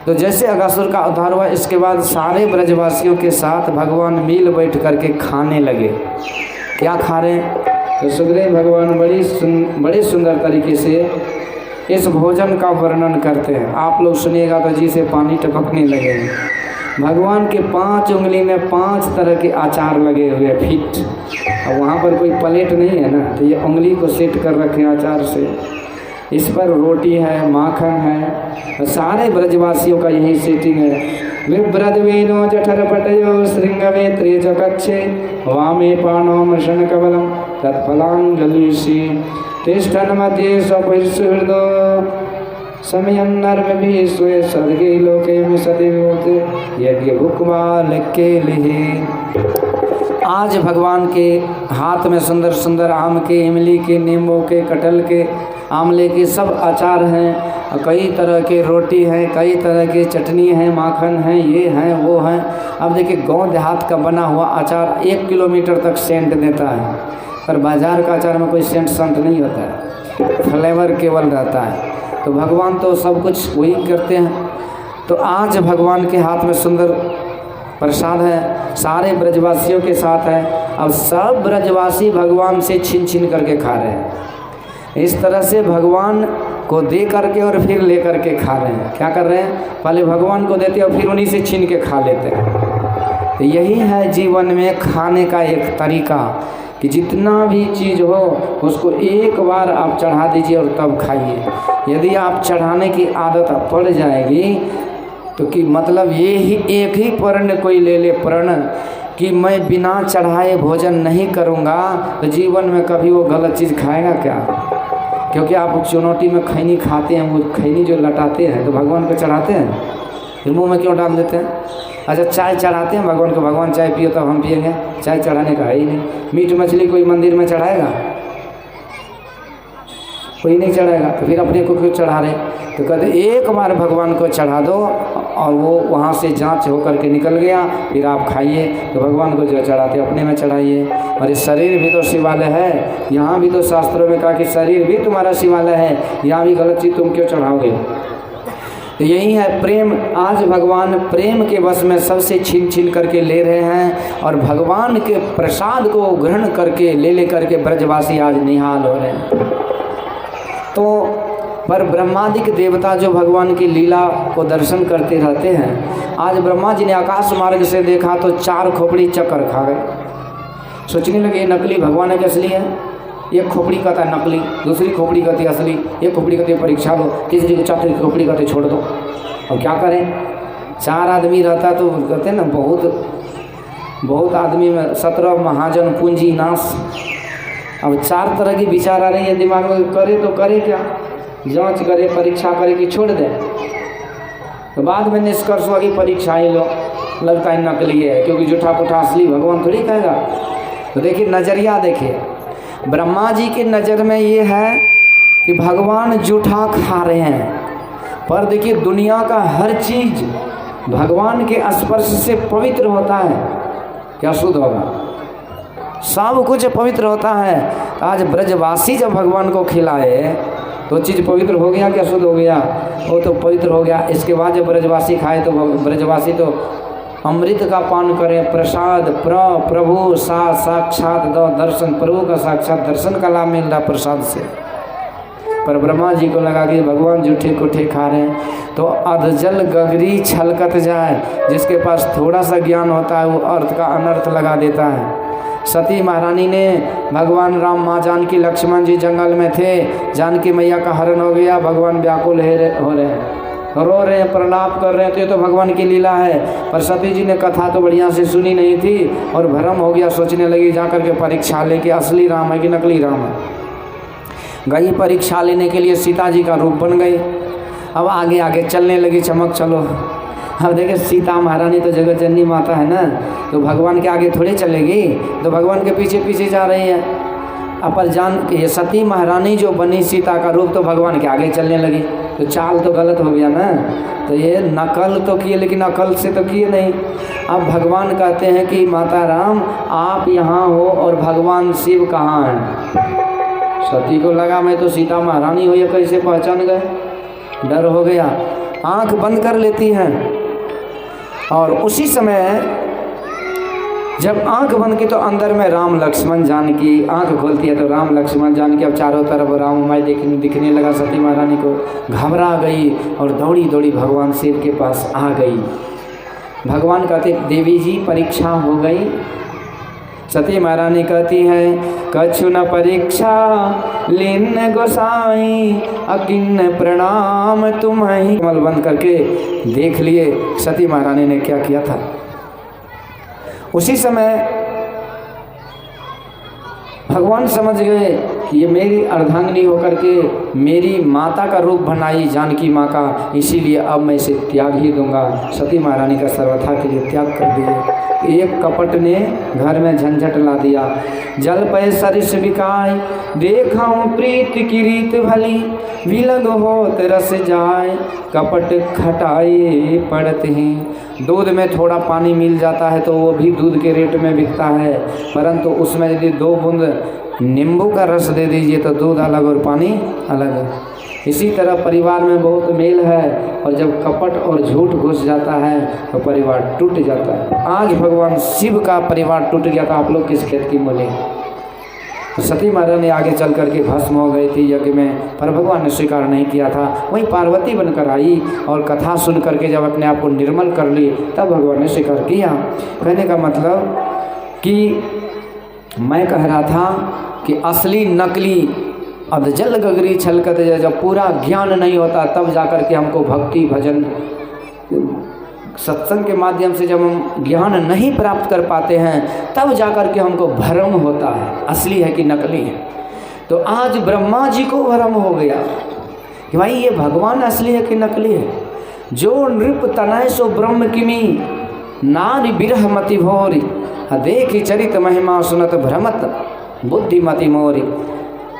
तो जैसे अघासुर का उद्धार हुआ, इसके बाद सारे ब्रजवासियों के साथ भगवान मिल बैठ करके खाने लगे। क्या खा रहे हैं? तो सुखदेव भगवान बड़े सुंदर तरीके से इस भोजन का वर्णन करते हैं। आप लोग सुनिएगा तो जी से पानी टपकने लगे। भगवान के 5 उंगली में 5 तरह के आचार लगे हुए फिट। अब वहाँ पर कोई प्लेट नहीं है ना, तो ये उंगली को सेट कर रखे आचार से। इस पर रोटी है, माखन है, सारे ब्रजवासियों का यही सेटिंग है। विभ्रद्वेनो जठरपटयो श्रृंगवेत्रे च कक्षे वामे पाणो मृषण कबलम तत्फलांजलिषि तिष्ठन् मध्ये स्वपरिसुहृदो समयं नर्म भी स्वे सर्गे लोके मिसति विमुक्ते यज्ञ भुक्मा लक्के लिहि। आज भगवान के हाथ में सुंदर सुंदर आम के, इमली के, नींबू के, कटहल के आमले के सब अचार हैं, कई तरह के रोटी हैं, कई तरह की चटनी है, माखन है, ये हैं वो हैं। अब देखिए गांव देहात का बना हुआ अचार 1 किलोमीटर तक सेंट देता है, पर बाज़ार का अचार में कोई सेंट संट नहीं होता है, फ्लेवर केवल रहता है। तो भगवान तो सब कुछ वही करते हैं। तो आज भगवान के हाथ में सुंदर प्रसाद है, सारे ब्रजवासियों के साथ है। अब सब ब्रजवासी भगवान से छीन छीन करके खा रहे हैं। इस तरह से भगवान को दे करके और फिर ले करके खा रहे हैं। क्या कर रहे हैं, पहले भगवान को देते और फिर उन्हीं से छीन के खा लेते हैं। तो यही है जीवन में खाने का एक तरीका कि जितना भी चीज़ हो उसको एक बार आप चढ़ा दीजिए और तब खाइए। यदि आप चढ़ाने की आदत पड़ जाएगी तो कि मतलब ये ही एक ही प्रण कोई ले ले प्रण कि मैं बिना चढ़ाए भोजन नहीं करूँगा, तो जीवन में कभी वो गलत चीज़ खाएगा क्या? क्योंकि आप चुनौती में खैनी खाते हैं, वो खैनी जो लटाते हैं तो भगवान को चढ़ाते हैं, फिर मुँह में क्यों डाल देते हैं? अच्छा चाय चढ़ाते हैं भगवान को, भगवान चाय पियो तब हम पिएंगे, चाय चढ़ाने का है ही नहीं। मीट मछली कोई मंदिर में चढ़ाएगा? कोई नहीं चढ़ाएगा, तो फिर अपने को क्यों चढ़ा रहे? तो कहते एक बार भगवान को चढ़ा दो और वो वहाँ से जांच होकर के निकल गया, फिर आप खाइए। तो भगवान को जो चढ़ाते अपने में चढ़ाइए। और ये शरीर भी तो शिवालय है, यहाँ भी तो शास्त्रों में कहा कि शरीर भी तुम्हारा शिवालय है, यहाँ भी गलत चीज़ तुम क्यों चढ़ाओगे? तो यही है प्रेम। आज भगवान प्रेम के वश में सबसे छीन छीन करके ले रहे हैं और भगवान के प्रसाद को ग्रहण करके ले करके ब्रजवासी आज निहाल हो रहे हैं। तो पर ब्रह्मादिक देवता जो भगवान की लीला को दर्शन करते रहते हैं, आज ब्रह्मा जी ने आकाश मार्ग से देखा तो 4 खोपड़ी चक्कर खा गए। सोचने लगे ये नकली भगवान है कि असली है? एक खोपड़ी कहता है नकली, दूसरी खोपड़ी कहती है असली, एक खोपड़ी कहती है परीक्षा लो, तीसरी को चौथी खोपड़ी कहते छोड़ दो। और क्या करें, 4 आदमी रहता तो कहते हैं ना बहुत आदमी में 17 महाजन पूंजी नाश। अब 4 तरह की विचार आ रही है दिमाग में, करे तो करे क्या, जांच करे, परीक्षा करे कि छोड़ दे। तो बाद में निष्कर्ष हुआ कि परीक्षा ही लो, लगता है नकली है, क्योंकि जूठा पुठा असली भगवान थोड़ी कहेगा। तो देखिए नज़रिया, देखिए ब्रह्मा जी की नज़र में ये है कि भगवान जूठा खा रहे हैं, पर देखिए दुनिया का हर चीज़ भगवान के स्पर्श से पवित्र होता है। क्या शुद्ध होगा? सब कुछ पवित्र होता है। आज ब्रजवासी जब भगवान को खिलाए तो चीज़ पवित्र हो गया, क्या शुद्ध हो गया? वो तो पवित्र हो गया। इसके बाद जब ब्रजवासी खाए तो ब्रजवासी तो अमृत का पान करें, प्रसाद प्रभु साक्षात दो दर्शन, प्रभु का साक्षात दर्शन का लाभ मिल रहा प्रसाद से। पर ब्रह्मा जी को लगा कि भगवान जूठे कोठे खा रहे हैं। तो अधजल गगरी छलकत जाए, जिसके पास थोड़ा सा ज्ञान होता है वो अर्थ का अनर्थ लगा देता है। सती महारानी ने भगवान राम, माँ जानकी, लक्ष्मण जी जंगल में थे, जानकी मैया का हरण हो गया, भगवान व्याकुल हो रहे हैं, रो रहे हैं, प्रलाप कर रहे हैं। तो ये तो भगवान की लीला है। पर सती जी ने कथा तो बढ़िया से सुनी नहीं थी और भ्रम हो गया, सोचने लगी जा करके परीक्षा ले कि असली राम है कि नकली राम है। गई परीक्षा लेने के लिए, सीता जी का रूप बन गई। अब आगे आगे चलने लगी, चमक चलो। अब देखिए सीता महारानी तो जगत जननी माता है ना, तो भगवान के आगे थोड़ी चलेगी, तो भगवान के पीछे पीछे जा रही है। अब जान ये सती महारानी जो बनी सीता का रूप, तो भगवान के आगे चलने लगी, तो चाल तो गलत हो गया ना। तो ये नकल तो किए लेकिन अकल से तो किए नहीं। अब भगवान कहते हैं कि माता राम आप यहाँ हो और भगवान शिव कहाँ हैं? सती को लगा मैं तो सीता महारानी हो, ये कैसे पहचान गए? डर हो गया, आंख बंद कर लेती हैं। और उसी समय जब आंख बंद की तो अंदर में राम लक्ष्मण जानकी, आंख खोलती है तो राम लक्ष्मण जानकी, अब चारों तरफ राममय दिखने लगा। सती महारानी को घबरा गई और दौड़ी दौड़ी भगवान शिव के पास आ गई। भगवान कहते देवी जी परीक्षा हो गई। सती महारानी कहती है कछु न परीक्षा लिन गोसाई, अकिन प्रणाम तुम्हें। कमल बंद करके देख लिए सती महारानी ने क्या किया था। उसी समय भगवान समझ गए ये मेरी अर्धांगिनी होकर के मेरी माता का रूप बनाई जानकी माँ का, इसीलिए अब मैं इसे त्याग ही दूंगा। सती महारानी का सर्वथा के लिए त्याग कर दिए। एक कपट ने घर में झंझट ला दिया। जल पय सरिस बिकाय, देखाऊं प्रीत की रीत भली, विलग होत रस जाय, कपट खटाए पड़त हैं। दूध में थोड़ा पानी मिल जाता है तो वो भी दूध के रेट में बिकता है, परंतु उसमें यदि 2 बूंद नींबू का रस दे दीजिए तो दूध अलग और पानी अलग है। इसी तरह परिवार में बहुत मेल है और जब कपट और झूठ घुस जाता है तो परिवार टूट जाता है। आज भगवान शिव का परिवार टूट गया था, आप लोग किस खेत की मूली। सती महारानी आगे चल करके भस्म हो गई थी यज्ञ में, पर भगवान ने स्वीकार नहीं किया था। वहीं पार्वती बनकर आई और कथा सुन करके जब अपने आप को निर्मल कर ली तब भगवान ने स्वीकार किया। कहने का मतलब कि मैं कह रहा था कि असली नकली अधजल गगरी छलकत, जब पूरा ज्ञान नहीं होता तब जाकर के हमको भक्ति भजन सत्संग के माध्यम से जब हम ज्ञान नहीं प्राप्त कर पाते हैं तब जाकर के हमको भ्रम होता है असली है कि नकली है। तो आज ब्रह्मा जी को भ्रम हो गया कि भाई ये भगवान असली है कि नकली है। जो नृप तनय सो ब्रह्म किमी, नारी बिरह मति भोरी, देखी चरित महिमा सुनत भ्रमत बुद्धिमति मोरी।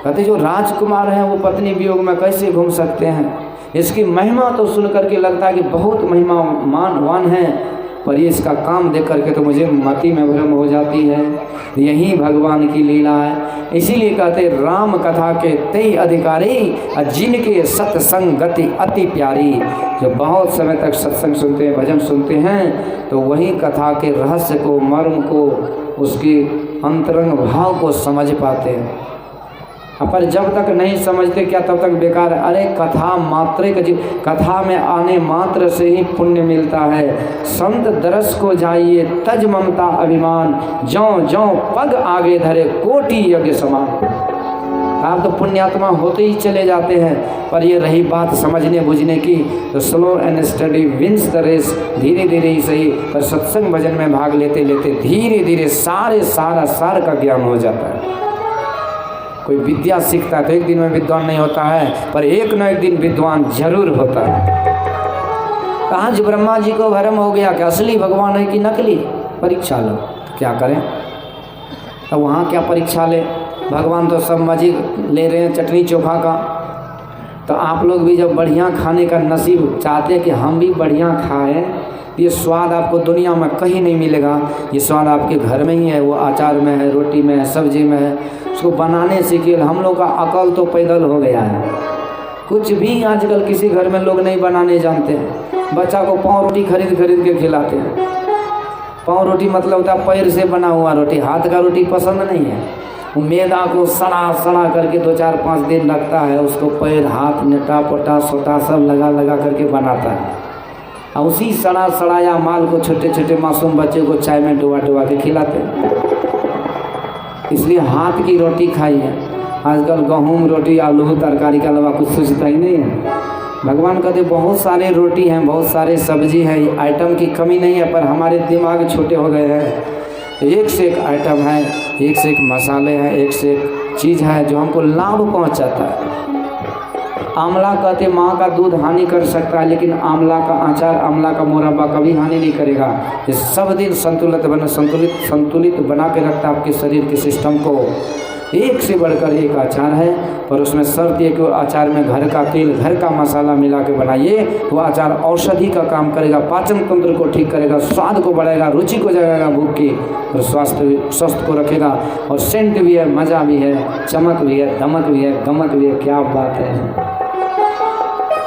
कहते जो राजकुमार हैं वो पत्नी वियोग में कैसे घूम सकते हैं, इसकी महिमा तो सुन करके लगता है कि बहुत महिमा मानवान है, पर ये इसका काम देख करके तो मुझे मति में भ्रम हो जाती है। यही भगवान की लीला है। इसीलिए कहते राम कथा के तेई अधिकारी, जिनके सत्संग गति अति प्यारी। जो बहुत समय तक सत्संग सुनते हैं, भजन सुनते हैं, तो वही कथा के रहस्य को, मर्म को, उसके अंतरंग भाव को समझ पाते हैं। पर जब तक नहीं समझते क्या तब तक बेकार है। अरे कथा मात्रे का कथा में आने मात्र से ही पुण्य मिलता है। संत दरस को जाइए तज ममता अभिमान, ज्यों ज्यों पग आगे धरे कोटि यज्ञ समान। आप तो पुण्यात्मा होते ही चले जाते हैं, पर ये रही बात समझने बुझने की तो slow and steady wins the race. धीरे धीरे ही सही, पर सत्संग भजन में भाग लेते लेते धीरे धीरे सारा सार का ज्ञान हो जाता है। कोई विद्या सीखता है तो एक दिन में विद्वान नहीं होता है, पर एक न एक दिन विद्वान जरूर होता है। आज ब्रह्मा जी को भ्रम हो गया कि असली भगवान है कि नकली। परीक्षा लो तो क्या करें, तो वहाँ क्या परीक्षा ले, भगवान तो सब मजे ले रहे हैं चटनी चोखा का। तो आप लोग भी जब बढ़िया खाने का नसीब चाहते हैं कि हम भी बढ़िया खाएं, ये स्वाद आपको दुनिया में कहीं नहीं मिलेगा। ये स्वाद आपके घर में ही है, वो अचार में है, रोटी में है, सब्जी में है। उसको बनाने सीखिए। हम लोग का अकल तो पैदल हो गया है, कुछ भी आजकल किसी घर में लोग नहीं बनाने जानते हैं। बच्चा को पाव रोटी खरीद के खिलाते हैं। पाव रोटी मतलब होता है पैर से बना हुआ रोटी, हाथ का रोटी पसंद नहीं है। वो मैदा को सड़ा करके 2-4-5 दिन लगता है, उसको पैर हाथ नेटा पोटा सोटा सब लगा करके बनाता है। और उसी सड़ाया माल को छोटे छोटे मासूम बच्चे को चाय में डुबा के खिलाते हैं। इसलिए हाथ की रोटी खाइए। आजकल गेहूँ रोटी आलू तरकारी के अलावा कुछ सोचता ही नहीं है। भगवान कहते बहुत सारे रोटी हैं, बहुत सारे सब्जी हैं, आइटम की कमी नहीं है, पर हमारे दिमाग छोटे हो गए हैं। एक से एक आइटम है, एक से एक मसाले हैं, एक से एक चीज़ है जो हमको लाभ पहुंचाता है। आंवला कहते माँ का दूध हानि कर सकता है, लेकिन आंवला का अचार, आंवला का मुरब्बा कभी हानि नहीं करेगा। ये सब दिन संतुलित बना के रखता है आपके शरीर के सिस्टम को। एक से बढ़कर एक अचार है, पर उसमें शर्त ये कि अचार में घर का तेल, घर का मसाला मिला के बनाइए। वो अचार औषधि का काम करेगा, पाचन तंत्र को ठीक करेगा, स्वाद को बढ़ाएगा, रुचि को जगाएगा भूख की, और स्वस्थ को रखेगा। और सेंट भी है, मज़ा भी है, चमक भी है, दमक भी है, गमक भी है। क्या बात है।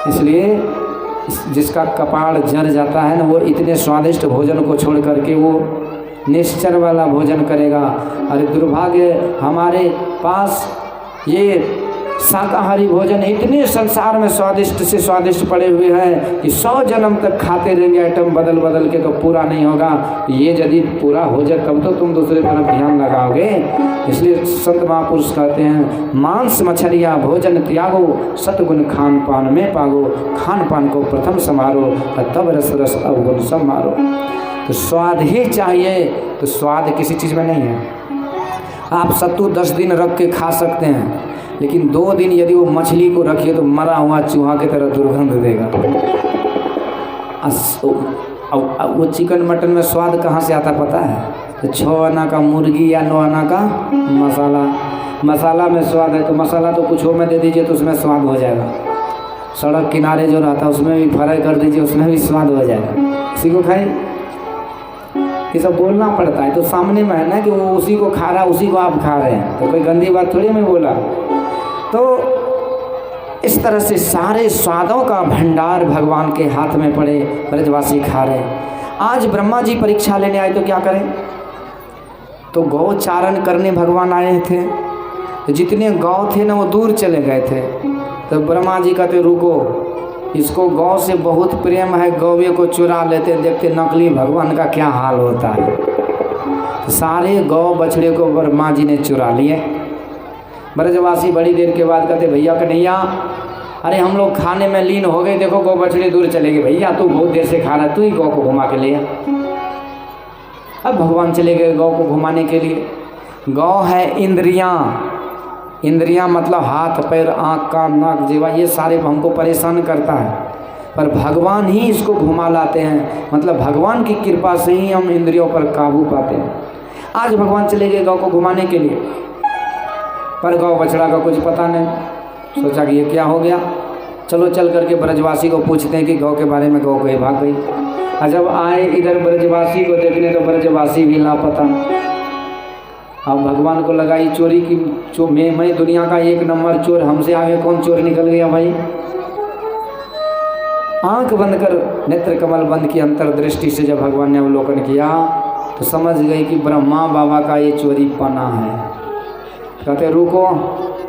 इसलिए जिसका कपाड़ जर जाता है ना, वो इतने स्वादिष्ट भोजन को छोड़ करके वो निश्चर वाला भोजन करेगा। अरे दुर्भाग्य, हमारे पास ये शाकाहारी भोजन इतने संसार में स्वादिष्ट से स्वादिष्ट पड़े हुए हैं कि 100 जन्म तक खाते रहेंगे आइटम बदल के, तो पूरा नहीं होगा। ये यदि पूरा हो जाए तब तो तुम दूसरे तरफ ध्यान लगाओगे। इसलिए संत महापुरुष कहते हैं, मांस मछलियाँ भोजन त्यागो, सतगुण खान पान में पागो। खान पान को प्रथम संभारो, तब रस रस अवगुण संभारो। तो स्वाद ही चाहिए, तो स्वाद किसी चीज़ में नहीं है। आप सत्तू 10 दिन रख के खा सकते हैं, लेकिन 2 दिन यदि वो मछली को रखिए तो मरा हुआ चूहा की तरह दुर्गंध देगा। वो चिकन मटन में स्वाद कहाँ से आता पता है? तो 6 आना का मुर्गी या 9 आना का मसाला में स्वाद है। तो मसाला तो कुछ हो में दे दीजिए तो उसमें स्वाद हो जाएगा। सड़क किनारे जो रहता है उसमें भी फ्राई कर दीजिए, उसमें भी स्वाद हो जाएगा। उसी को खाई, ये सब बोलना पड़ता है। तो सामने में है ना कि वो उसी को खा रहा है, उसी को आप खा रहे हैं, तो कोई गंदी बात थोड़ी मैं बोला। तो इस तरह से सारे स्वादों का भंडार भगवान के हाथ में पड़े, ब्रजवासी खा रहे। आज ब्रह्मा जी परीक्षा लेने आए तो क्या करें? तो गौचारण करने भगवान आए थे। तो जितने गौ थे ना वो दूर चले गए थे। तो ब्रह्मा जी कहते रुको, इसको गौ से बहुत प्रेम है, गौवे को चुरा लेते, देखते नकली भगवान का क्या हाल होता है। तो सारे गौ बछड़े को ब्रह्मा जी ने चुरा लिए। ब्रजवासी बड़ी देर के बाद कहते भैया कन्हैया, अरे हम लोग खाने में लीन हो गए, देखो गौ बछड़े दूर चले गए। भैया तू बहुत देर से खा रहा है, तू ही गौ को घुमा के ले आ। अब भगवान चले गए गौ को घुमाने के लिए। गौ है इंद्रियां, इंद्रियां मतलब हाथ पैर आँख कान नाक जीवा, ये सारे हमको परेशान करता है, पर भगवान ही इसको घुमा लाते हैं। मतलब भगवान की कृपा से ही हम इंद्रियों पर काबू पाते हैं। आज भगवान चले गए गौ को घुमाने के लिए, पर गौ बछड़ा का कुछ पता नहीं। सोचा कि ये क्या हो गया, चलो चल करके ब्रजवासी को पूछते हैं कि गौ के बारे में। गौ कहीं भाग गई। और जब आए इधर ब्रजवासी को देखने तो ब्रजवासी भी लापता। अब भगवान को लगाई चोरी की, मैं दुनिया का 1 नंबर चोर, हमसे आगे कौन चोर निकल गया भाई। आंख बंद कर नेत्र कमल बंद की अंतर्दृष्टि से जब भगवान ने अवलोकन किया तो समझ गई कि ब्रह्मा बाबा का ये चोरी पना है। कहते रुको,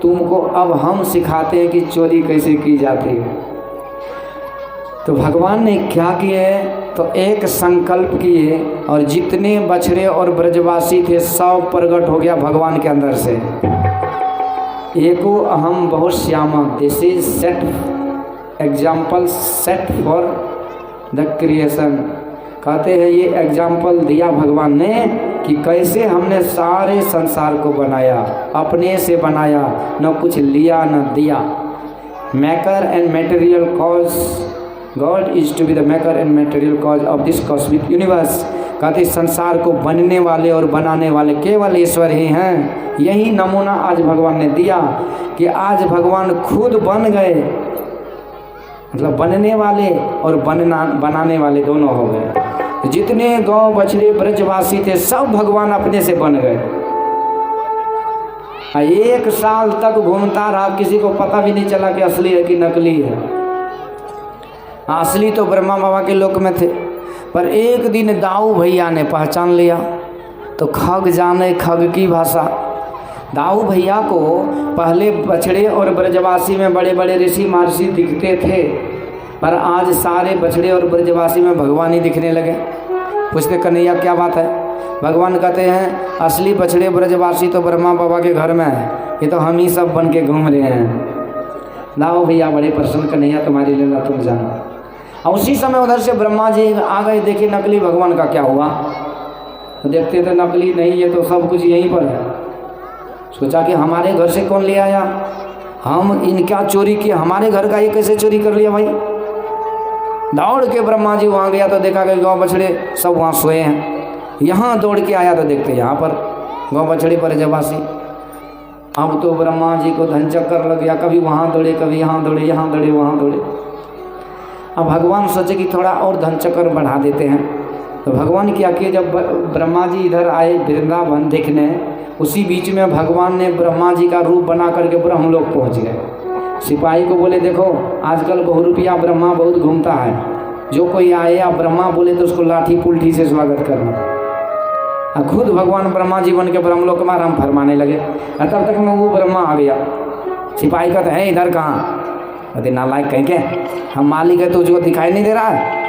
तुमको अब हम सिखाते हैं कि चोरी कैसे की जाती है। तो भगवान ने क्या किए, तो एक संकल्प किए और जितने बछड़े और ब्रजवासी थे सब प्रकट हो गया भगवान के अंदर से। एको अहम बहुत Shyama, this is set example set for the creation. कहते हैं ये एग्जाम्पल दिया भगवान ने कि कैसे हमने सारे संसार को बनाया, अपने से बनाया, न कुछ लिया न दिया। Maker and material cause, god is to be the maker and material cause of this cosmic universe. कहते संसार को बनने वाले और बनाने वाले केवल ईश्वर ही हैं। यही नमूना आज भगवान ने दिया कि आज भगवान खुद बन गए, मतलब बनने वाले और बनाने वाले दोनों हो गए। जितने गौ बछड़े ब्रजवासी थे सब भगवान अपने से बन गए। 1 साल तक घूमता रहा, किसी को पता भी नहीं चला कि असली है कि नकली है। असली तो ब्रह्मा बाबा के लोक में थे, पर एक दिन दाऊ भैया ने पहचान लिया। तो खग जाने खग की भाषा। दाऊ भैया को पहले बछड़े और ब्रजवासी में बड़े बड़े ऋषि महर्षि दिखते थे, पर आज सारे बछड़े और ब्रजवासी में भगवान ही दिखने लगे। पूछते कन्हैया क्या बात है? भगवान कहते हैं असली बछड़े ब्रजवासी तो ब्रह्मा बाबा के घर में है, ये तो हम ही सब बन के घूम रहे हैं। दाऊ भैया बड़े प्रसन्न, कन्हैया तुम्हारी लीला तुम जानो। और उसी समय उधर से ब्रह्मा जी आ गए, देखे नकली भगवान का क्या हुआ। तो देखते थे नकली नहीं, ये तो सब कुछ यहीं पर है। सोचा कि हमारे घर से कौन ले आया, हम इनका चोरी किया, हमारे घर का ये कैसे चोरी कर लिया भाई। दौड़ के ब्रह्मा जी वहाँ गया तो देखा कि गौ बछड़े सब वहाँ सोए हैं। यहाँ दौड़ के आया तो देखते यहाँ पर गौ बछड़े ब्रजवासी। अब तो ब्रह्मा जी को धन चक्कर लग गया, कभी वहाँ दौड़े कभी यहाँ दौड़े, यहाँ दौड़े वहाँ दौड़े। अब भगवान सोचे कि थोड़ा और धन चक्कर बढ़ा देते हैं। तो भगवान क्या किए, जब ब्रह्मा जी इधर आए वृंदावन देखने, उसी बीच में भगवान ने ब्रह्मा जी का रूप बना करके ब्रह्म लोग पहुँच गए। सिपाही को बोले देखो आजकल बहुरूपिया ब्रह्मा बहुत घूमता है, जो कोई आए या ब्रह्मा बोले तो उसको लाठी पुल्ठी से स्वागत करना। खुद भगवान ब्रह्मा जी बन के ब्रह्मलोक में आराम फरमाने लगे। तब तक में वो ब्रह्मा आ गया। सिपाही कहते हैं इधर कहाँ? कहते नालायक कहीं के, हम मालिक है, तुझको दिखाई नहीं दे रहा है?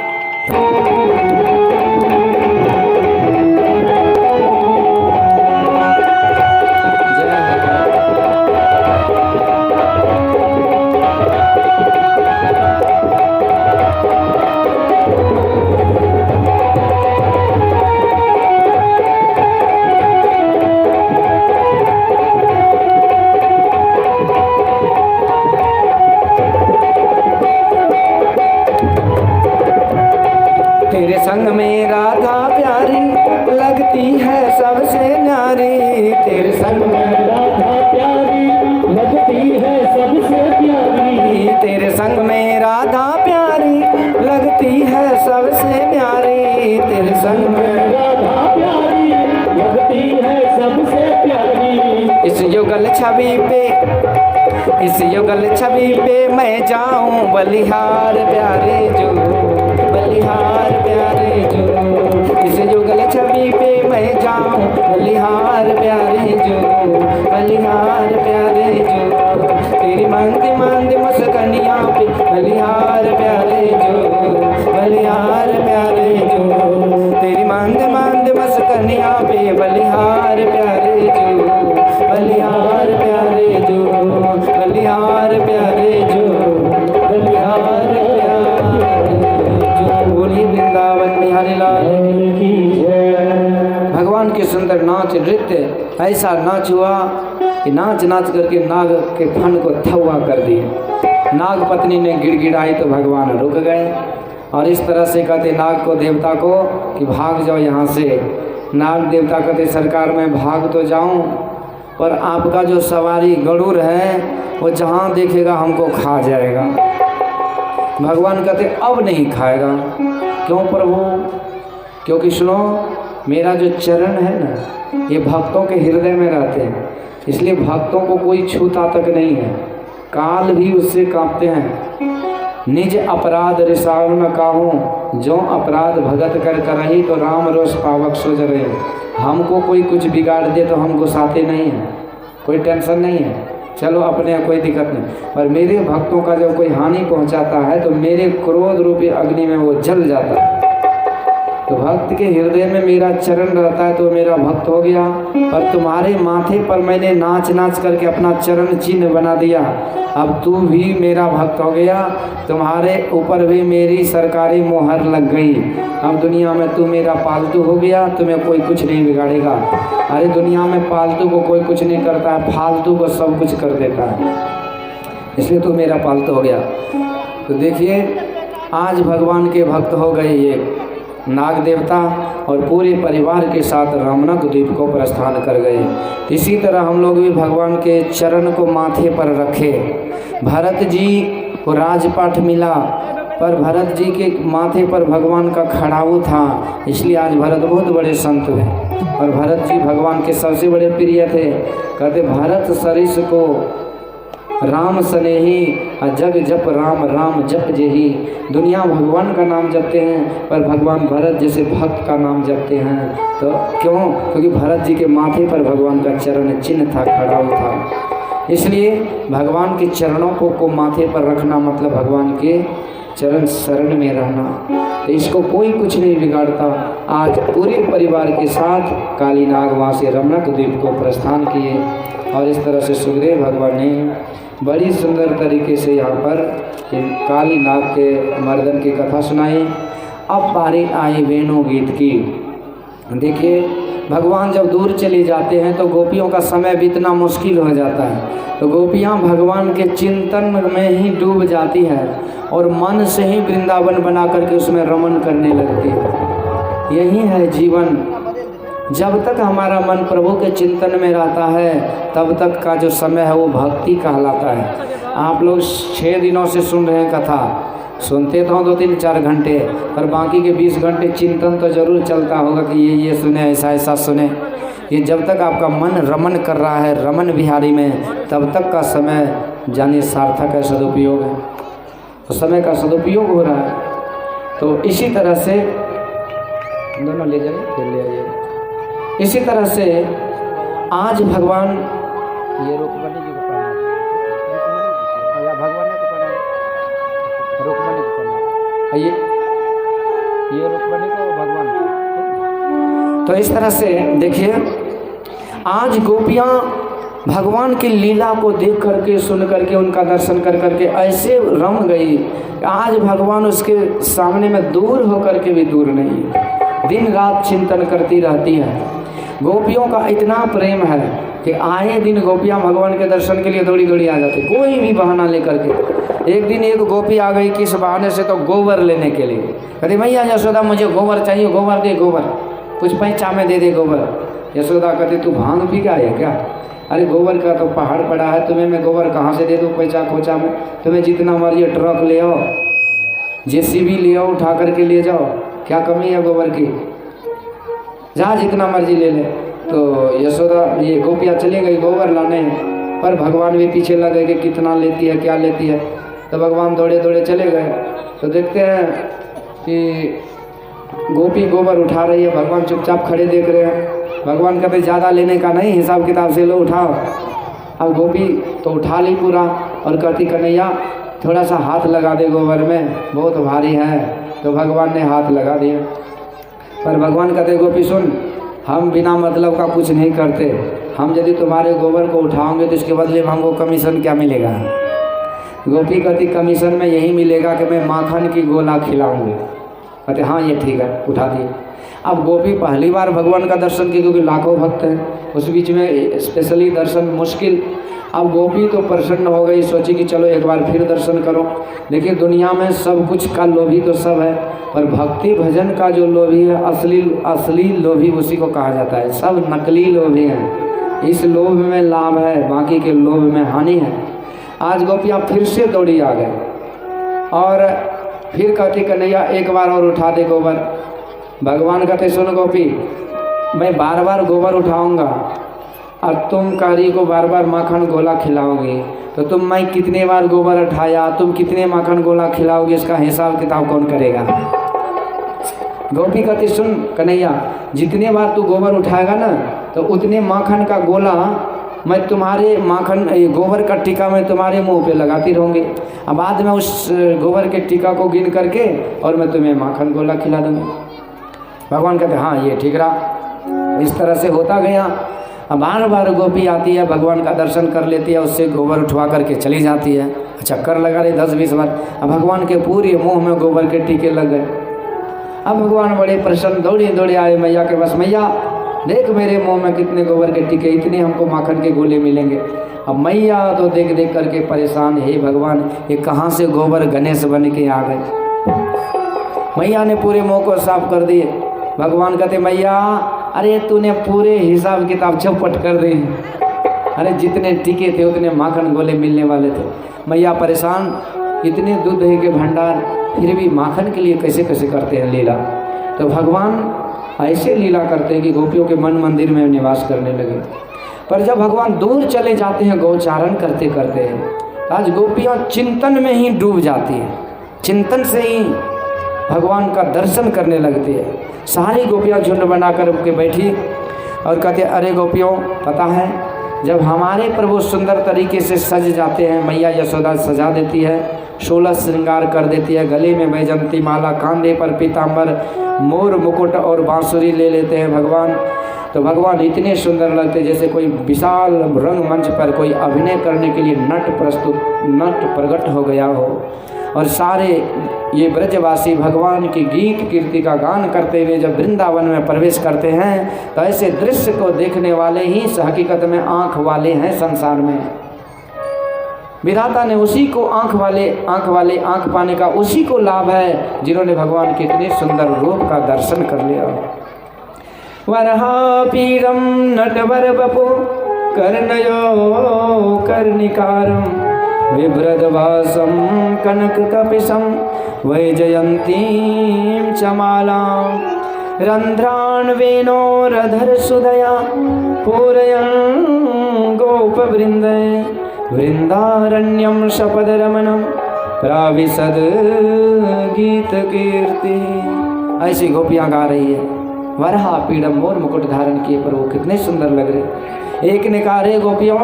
राधा प्यारी लगती है सबसे न्यारी। तेरे संग में राधा प्यारी लगती है सबसे प्यारी। तेरे संग में राधा प्यारी लगती है सबसे न्यारी। तेरे संग में राधा प्यारी लगती है सबसे प्यारी। इस युगल छवि पे, इस युगल छवि पे मैं जाऊं बलिहार प्यारे जो, बलिहार प्यारे जो। इस युगल छवि पे मैं जाऊं बलिहार प्यारे जो, बलिहार प्यारे जो। तेरी मांगती मांगती मुस्कनियां पे बलिहार प्यारे जो, बलिहार प्यारे जो। तेरी मांगते मांगते मुस्कनियां पे बलिहार प्यारे जो, बलिहार प्यारे जो, बलिहार प्यारे जो, बलिहार प्यारे जो। बोली वृंदावन बिहारी लाल की जय। भगवान के सुंदर नाच नृत्य ऐसा नाच हुआ कि नाच नाच करके नाग के फन को थवा कर दिए। नाग पत्नी ने गिड़गिड़ाई तो भगवान रुक गए और इस तरह से कहते नाग को देवता को कि भाग जाओ यहाँ से। नाग देवता कहते सरकार मैं भाग तो जाऊँ पर आपका जो सवारी गरुड़ है वो जहाँ देखेगा हमको खा जाएगा। भगवान कहते अब नहीं खाएगा। क्यों प्रभु? क्योंकि सुनो मेरा जो चरण है ना ये भक्तों के हृदय में रहते हैं, इसलिए भक्तों को कोई छूता तक नहीं है। काल भी उससे कांपते हैं। निज अपराध रिसाव न काहूँ, जो अपराध भगत कर करही तो राम रोष पावक सो जरे। हमको कोई कुछ बिगाड़ दे तो हम गुस्साते नहीं हैं, कोई टेंशन नहीं है, चलो अपने कोई दिक्कत नहीं। पर मेरे भक्तों का जब कोई हानि पहुंचाता है तो मेरे क्रोध रूपी अग्नि में वो जल जाता है। तो भक्त के हृदय में मेरा चरण रहता है तो मेरा भक्त हो गया। पर तुम्हारे माथे पर मैंने नाच नाच करके अपना चरण चिन्ह बना दिया, अब तू भी मेरा भक्त हो गया। तुम्हारे ऊपर भी मेरी सरकारी मोहर लग गई। अब दुनिया में तू मेरा पालतू हो गया, तुम्हें कोई कुछ नहीं बिगाड़ेगा। अरे दुनिया में पालतू को कोई कुछ नहीं करता है, फालतू को सब कुछ कर देता है, इसलिए तू मेरा पालतू हो गया। तो देखिए आज भगवान के भक्त हो गए ये नाग देवता और पूरे परिवार के साथ रमणक द्वीप को प्रस्थान कर गए। इसी तरह हम लोग भी भगवान के चरण को माथे पर रखे। भरत जी को राजपाट मिला पर भरत जी के माथे पर भगवान का खड़ाऊ था, इसलिए आज भरत बहुत बड़े संत हुए। और भरत जी भगवान के सबसे बड़े प्रिय थे। कहते भरत सरिस को राम स्नेही जग जप राम राम जप जेही। दुनिया भगवान का नाम जपते हैं पर भगवान भरत जैसे भक्त का नाम जपते हैं। तो क्यों? क्योंकि भरत जी के माथे पर भगवान का चरण चिन्ह था, खड़ाऊ था। इसलिए भगवान के चरणों को माथे पर रखना मतलब भगवान के चरण शरण में रहना। तो इसको कोई कुछ नहीं बिगाड़ता। आज पूरे परिवार के साथ काली नाग वहाँ से रमणक द्वीप को प्रस्थान किए और इस तरह से सुखदेव भगवान ने बड़ी सुंदर तरीके से यहाँ पर काली नाग के मर्दन की कथा सुनाई। अब बारी आई वेणु गीत की। देखिए भगवान जब दूर चले जाते हैं तो गोपियों का समय बीतना मुश्किल हो जाता है। तो गोपियाँ भगवान के चिंतन में ही डूब जाती हैं और मन से ही वृंदावन बना करके उसमें रमन करने लगती है। यही है जीवन। जब तक हमारा मन प्रभु के चिंतन में रहता है तब तक का जो समय है वो भक्ति कहलाता है। आप लोग 6 दिनों से सुन रहे हैं कथा, सुनते तो 2-3-4 घंटे, पर बाकी के 20 घंटे चिंतन तो जरूर चलता होगा कि ये सुने, ऐसा ऐसा सुने। ये जब तक आपका मन रमन कर रहा है रमन बिहारी में, तब तक का समय जानिए सार्थक है, सदुपयोग है। तो समय का सदुपयोग हो रहा है। तो इसी तरह से दोनों ले जाइए, फिर ले आइए। इसी तरह से आज भगवान ये रुक्मणी जी को पढ़ा या भगवान को पढ़ा रुक्मणी को पढ़ा ये रुक्मणी को भगवान को। तो इस तरह से देखिए आज गोपियाँ भगवान की लीला को देख करके सुन करके उनका दर्शन कर करके ऐसे रम गई। आज भगवान उसके सामने में दूर होकर के भी दूर नहीं है, दिन रात चिंतन करती रहती है। गोपियों का इतना प्रेम है कि आए दिन गोपियाँ भगवान के दर्शन के लिए दौड़ी दौड़ी आ जाती, कोई भी बहाना लेकर के। एक दिन एक गोपी आ गई किस बहाने से, तो गोबर लेने के लिए। कहती मैया यशोदा मुझे गोबर चाहिए, गोबर दे, गोबर कुछ पैसा में दे दे गोबर। यशोदा कहती तू भांग पी का है क्या? अरे गोबर का तो पहाड़ पड़ा है, तुम्हें मैं गोबर कहाँ से दे दूँ पैसा खोचा में? तुम्हें जितना मर्जी ट्रक ले आओ, जेसीबी ले आओ, उठा करके ले जाओ, क्या कमी है गोबर की, जहाँ जितना मर्जी ले ले। तो यशोदा ये गोपियाँ चली गई गोबर लाने, पर भगवान भी पीछे लग गए कि कितना लेती है क्या लेती है। तो भगवान दौड़े दौड़े चले गए, तो देखते हैं कि गोपी गोबर उठा रही है, भगवान चुपचाप खड़े देख रहे हैं। भगवान कहते ज़्यादा लेने का नहीं, हिसाब किताब से लो, उठाओ। अब गोपी तो उठा ली पूरा और कहती कन्हैया थोड़ा सा हाथ लगा दे गोबर में, बहुत भारी है। तो भगवान ने हाथ लगा दिया, पर भगवान कहते गोपी सुन, हम बिना मतलब का कुछ नहीं करते, हम यदि तुम्हारे गोबर को उठाओगे तो इसके बदले में हमको कमीशन क्या मिलेगा? गोपी कहती कमीशन में यही मिलेगा कि मैं माखन की गोला खिलाऊंगी। कहते हाँ ये ठीक है, उठा दिए। अब गोपी पहली बार भगवान का दर्शन की, क्योंकि लाखों भक्त हैं, उस बीच में स्पेशली दर्शन मुश्किल। अब गोपी तो प्रसन्न हो गई, सोची कि चलो एक बार फिर दर्शन करो। देखिए दुनिया में सब कुछ का लोभी तो सब है, पर भक्ति भजन का जो लोभी है, असली लोभी उसी को कहा जाता है। सब नकली लोभी हैं, इस लोभ में लाभ है, बाकी के लोभ में हानि है। आज गोपियाँ फिर से दौड़ी आ गए और फिर कहती कन्हैया एक बार और उठा दे गोबर। भगवान कहते सुन गोपी, मैं बार बार गोबर उठाऊंगा और तुम कारी को बार बार माखन गोला खिलाओगी, तो तुम मैं कितने बार गोबर उठाया, तुम कितने माखन गोला खिलाओगे, इसका हिसाब किताब कौन करेगा? गोपी कहती सुन कन्हैया, जितने बार तू गोबर उठाएगा ना, तो उतने माखन का गोला मैं तुम्हारे माखन गोबर का टीका मैं तुम्हारे मुंह पे लगाती रहूँगी। अब बाद में उस गोबर के टीका को गिन करके और मैं तुम्हें माखन गोला खिला दूँगी। भगवान कहते हाँ ये ठीक रहा। इस तरह से होता गया। अब बार बार गोपी आती है, भगवान का दर्शन कर लेती है, उससे गोबर उठवा करके चली जाती है। चक्कर लगा रही 10-20 बार। अब भगवान के पूरे मुंह में गोबर के टीके लग गए। अब भगवान बड़े प्रसन्न दौड़े दौड़े आए मैया के पास, मैया देख मेरे मुंह में कितने गोबर के टीके, इतने हमको माखन के गोले मिलेंगे। अब मैया तो देख देख करके परेशान, हे भगवान ये कहाँ से गोबर गणेश बन के आ गए। मैया ने पूरे मुंह को साफ कर दिए। भगवान कहते मैया अरे तूने पूरे हिसाब किताब चौपट कर दी, अरे जितने टीके थे उतने माखन गोले मिलने वाले थे। मैया परेशान, इतने दूध दही के भंडार, फिर भी माखन के लिए कैसे कैसे करते हैं लीला। तो भगवान ऐसे लीला करते हैं कि गोपियों के मन मंदिर में निवास करने लगे। पर जब भगवान दूर चले जाते हैं गौचारण करते करते हैं, आज गोपियाँ चिंतन में ही डूब जाती हैं, चिंतन से ही भगवान का दर्शन करने लगती है। सारी गोपियाँ झुंड बना कर के बैठी और कहते अरे गोपियों पता है, जब हमारे प्रभु सुंदर तरीके से सज जाते हैं, मैया यशोदा सजा देती है, 16 श्रृंगार कर देती है, गले में वैजंती माला, कांधे पर पीताम्बर, मोर मुकुट और बांसुरी ले लेते हैं भगवान। तो भगवान इतने सुंदर लगते जैसे कोई विशाल रंगमंच पर कोई अभिनय करने के लिए नट प्रकट हो गया हो। और सारे ये ब्रजवासी भगवान की गीत कीर्ति का गान करते हुए जब वृंदावन में प्रवेश करते हैं, तो ऐसे दृश्य को देखने वाले ही हकीकत में आँख वाले हैं संसार में। विधाता ने उसी को आँख पाने का उसी को लाभ है जिन्होंने भगवान के इतने सुंदर रूप का दर्शन कर लिया। वरहापीडं नटवर बपु कर्णयो कर्णिकारं विभ्रदवासं कनककपिशं वैजयन्तीं च मालां रन्ध्रान् वेणोरधरसुधया पूरयन् गोपवृन्दे वृंदारण्यम शपदरमणम प्राविशद गीत कीर्ति। ऐसी गोपियाँ गा रही है। वरहा पीड़म मोर मुकुट धारण किए पर वो कितने सुंदर लग रहे। एक ने कहा रे गोपियों,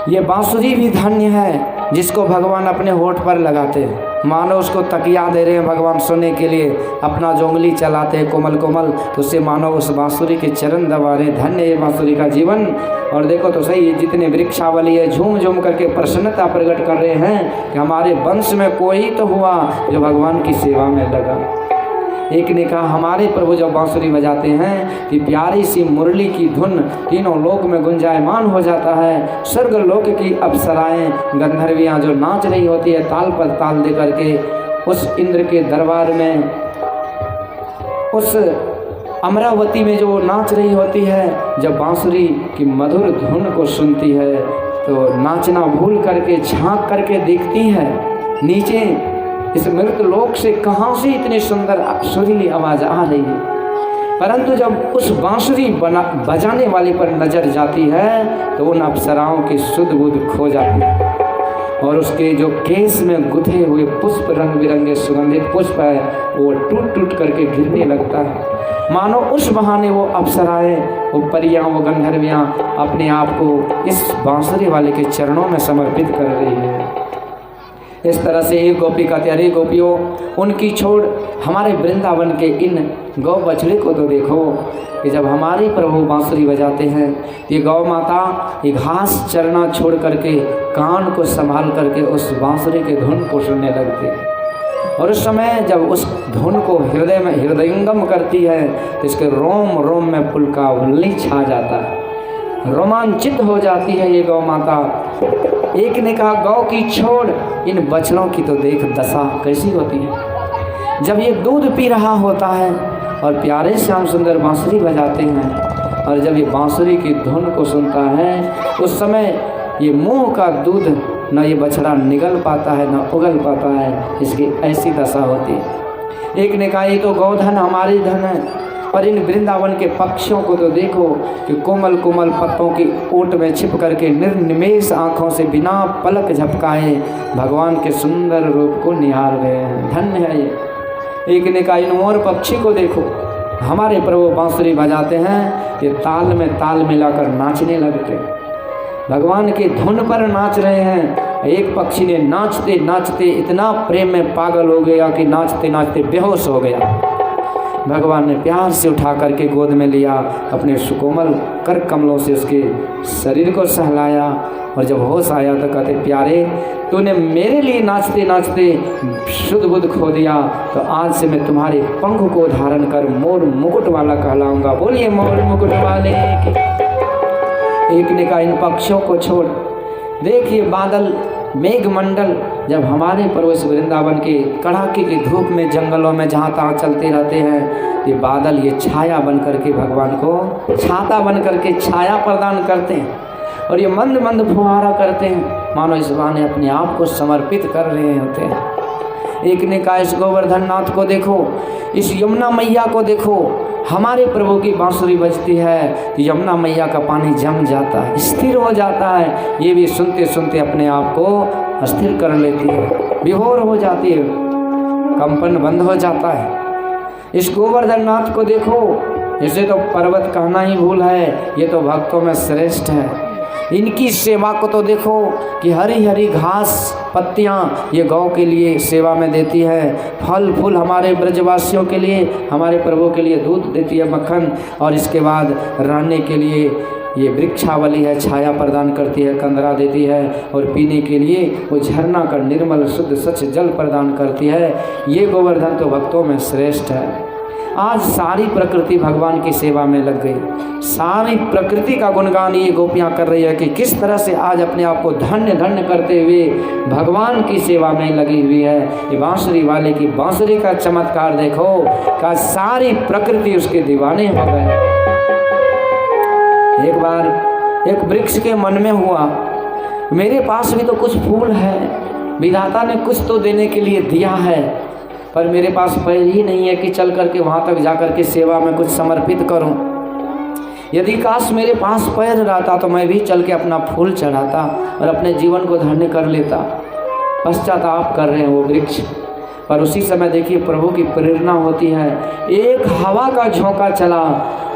ये बांसुरी भी धन्य है जिसको भगवान अपने होठ पर लगाते हैं, मानो उसको तकिया दे रहे हैं भगवान सोने के लिए, अपना जो उंगली चलाते हैं कोमल कोमल, तो उससे मानो उस बांसुरी के चरण दबा रहे। धन्य है बांसुरी का जीवन। और देखो तो सही, जितने वृक्षावली है झूम झूम करके प्रसन्नता प्रकट कर रहे हैं कि हमारे वंश में कोई तो हुआ जो भगवान की सेवा में लगा। एक ने कहा हमारे प्रभु जब बांसुरी बजाते हैं कि प्यारी सी मुरली की धुन तीनों लोक में गुंजायमान हो जाता है। स्वर्ग लोक की अप्सराएं गंधर्वियाँ जो नाच रही होती है ताल पर ताल दे करके उस इंद्र के दरबार में, उस अमरावती में जो नाच रही होती है, जब बांसुरी की मधुर धुन को सुनती है तो नाचना भूल करके झांक करके देखती है नीचे इस मृत लोक से कहाँ से इतनी सुंदर सुरीली आवाज़ आ रही है। परंतु जब उस बांसुरी बजाने वाले पर नजर जाती है तो उन अप्सराओं की सुध बुध खो जाती है और उसके जो केस में गुथे हुए पुष्प रंग बिरंगे सुगंधित पुष्प है वो टूट टूट करके गिरने लगता है। मानो उस बहाने वो अप्सराएं, वो परियां, वो गंधर्वियां अपने आप को इस बांसुरी वाले के चरणों में समर्पित कर रही है। इस तरह से एक गोपी कहते अरे गोपियों उनकी छोड़ हमारे वृंदावन के इन गौ बछड़े को तो देखो कि जब हमारे प्रभु बांसुरी बजाते हैं ये गौ माता ये घास चरना छोड़ करके कान को संभाल करके उस बांसुरी के धुन को सुनने लगती है और उस समय जब उस धुन को हृदय में हृदयंगम करती है तो इसके रोम रोम में पुलकावली छा जाता है, रोमांचित हो जाती है ये गौ माता। एक ने कहा गौ की छोड़ इन बछड़ों की तो देख दशा कैसी होती है। जब ये दूध पी रहा होता है और प्यारे श्याम सुंदर बांसुरी बजाते हैं और जब ये बांसुरी की धुन को सुनता है उस समय ये मुंह का दूध न ये बछड़ा निगल पाता है न उगल पाता है, इसकी ऐसी दशा होती है। एक ने कहा ये तो गौधन हमारी धन है पर इन वृंदावन के पक्षियों को तो देखो कि कोमल कोमल पत्तों की ओट में छिप करके निर्निमेष आँखों से बिना पलक झपकाए भगवान के सुंदर रूप को निहार रहे हैं, धन्य है ये। एक ने कहा इन मोर पक्षी को देखो हमारे प्रभु बांसुरी बजाते हैं ये ताल में ताल मिलाकर नाचने लगते, भगवान की धुन पर नाच रहे हैं। एक पक्षी ने नाचते नाचते इतना प्रेम में पागल हो गया कि नाचते नाचते बेहोश हो गया। भगवान ने प्यार से उठा करके गोद में लिया, अपने सुकोमल कर कमलों से उसके शरीर को सहलाया और जब होश आया तो कहते प्यारे तूने मेरे लिए नाचते नाचते शुद्ध बुद्ध खो दिया तो आज से मैं तुम्हारे पंख को धारण कर मोर मुकुट वाला कहलाऊंगा। बोलिए मोर मुकुट वाले की। एक ने कहा इन पक्षियों को छोड़ देखिए बादल मेघ मंडल जब हमारे प्रवेश वृंदावन के कड़ाके की धूप में जंगलों में जहाँ तहाँ चलते रहते हैं ये बादल ये छाया बन करके भगवान को छाता बन करके छाया प्रदान करते हैं और ये मंद मंद फुहारा करते हैं मानो इस बहाने अपने आप को समर्पित कर रहे होते हैं। एक ने कहा इस गोवर्धन नाथ को देखो, इस यमुना मैया को देखो, हमारे प्रभु की बांसुरी बजती है तो यमुना मैया का पानी जम जाता है, स्थिर हो जाता है। ये भी सुनते सुनते अपने आप को स्थिर कर लेती है, विभोर हो जाती है, कंपन बंद हो जाता है। इस गोवर्धन नाथ को देखो, इसे तो पर्वत कहना ही भूल है, ये तो भक्तों में श्रेष्ठ है। इनकी सेवा को तो देखो कि हरी हरी घास पत्तियाँ ये गौ के लिए सेवा में देती है, फल फूल हमारे ब्रजवासियों के लिए, हमारे प्रभु के लिए दूध देती है मक्खन, और इसके बाद रहने के लिए ये वृक्षावली है, छाया प्रदान करती है, कंदरा देती है, और पीने के लिए वो झरना का निर्मल शुद्ध स्वच्छ जल प्रदान करती है। ये गोवर्धन तो भक्तों में श्रेष्ठ है। आज सारी प्रकृति भगवान की सेवा में लग गई, सारी प्रकृति का गुणगान ये गोपियाँ कर रही है कि किस तरह से आज अपने आप को धन्य धन्य करते हुए भगवान की सेवा में लगी हुई है। ये बांसुरी वाले की बांसुरी का चमत्कार देखो कि सारी प्रकृति उसके दीवाने हो गए। एक बार एक वृक्ष के मन में हुआ मेरे पास भी तो कुछ फूल है, विधाता ने कुछ तो देने के लिए दिया है, पर मेरे पास पैर ही नहीं है कि चल करके वहाँ तक जा करके सेवा में कुछ समर्पित करूँ। यदि काश मेरे पास पैर रहता तो मैं भी चल के अपना फूल चढ़ाता और अपने जीवन को धन्य कर लेता। पश्चाताप कर रहे हैं वो वृक्ष। पर उसी समय देखिए प्रभु की प्रेरणा होती है, एक हवा का झोंका चला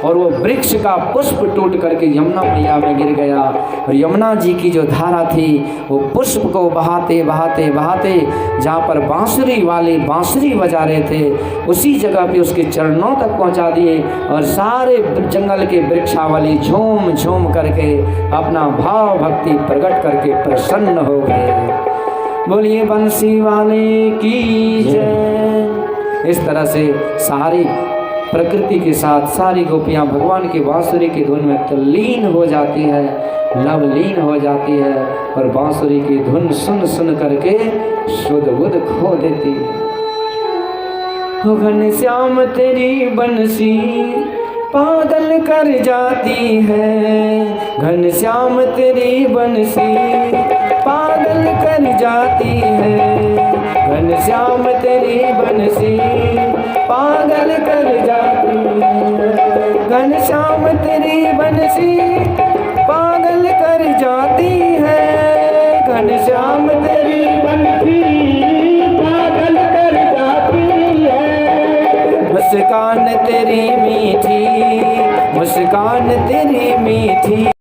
और वो वृक्ष का पुष्प टूट करके यमुना मैया में गिर गया, और यमुना जी की जो धारा थी वो पुष्प को बहाते बहाते बहाते जहाँ पर बांसुरी वाले बांसुरी बजा रहे थे उसी जगह पे उसके चरणों तक पहुँचा दिए, और सारे जंगल के वृक्षावली झूम झूम करके अपना भाव भक्ति प्रकट करके प्रसन्न हो गए। बोलिए बंसी वाले की जय। इस तरह से सारी प्रकृति के साथ सारी गोपियाँ भगवान की बांसुरी की धुन में तल्लीन हो जाती है, लवलीन हो जाती है और बांसुरी की धुन सुन सुन करके शुद्ध बुद्ध खो देती है। घनश्याम तेरी बंसी पागल कर जाती है, घनश्याम तेरी बंसी पागल कर जाती है, घनश्याम तेरी बंसी पागल कर जाती है, घनश्याम तेरी बंसी पागल कर जाती है, घनश्याम तेरी बंसी पागल कर जाती है। मुस्कान तेरी मीठी, मुस्कान तेरी मीठी।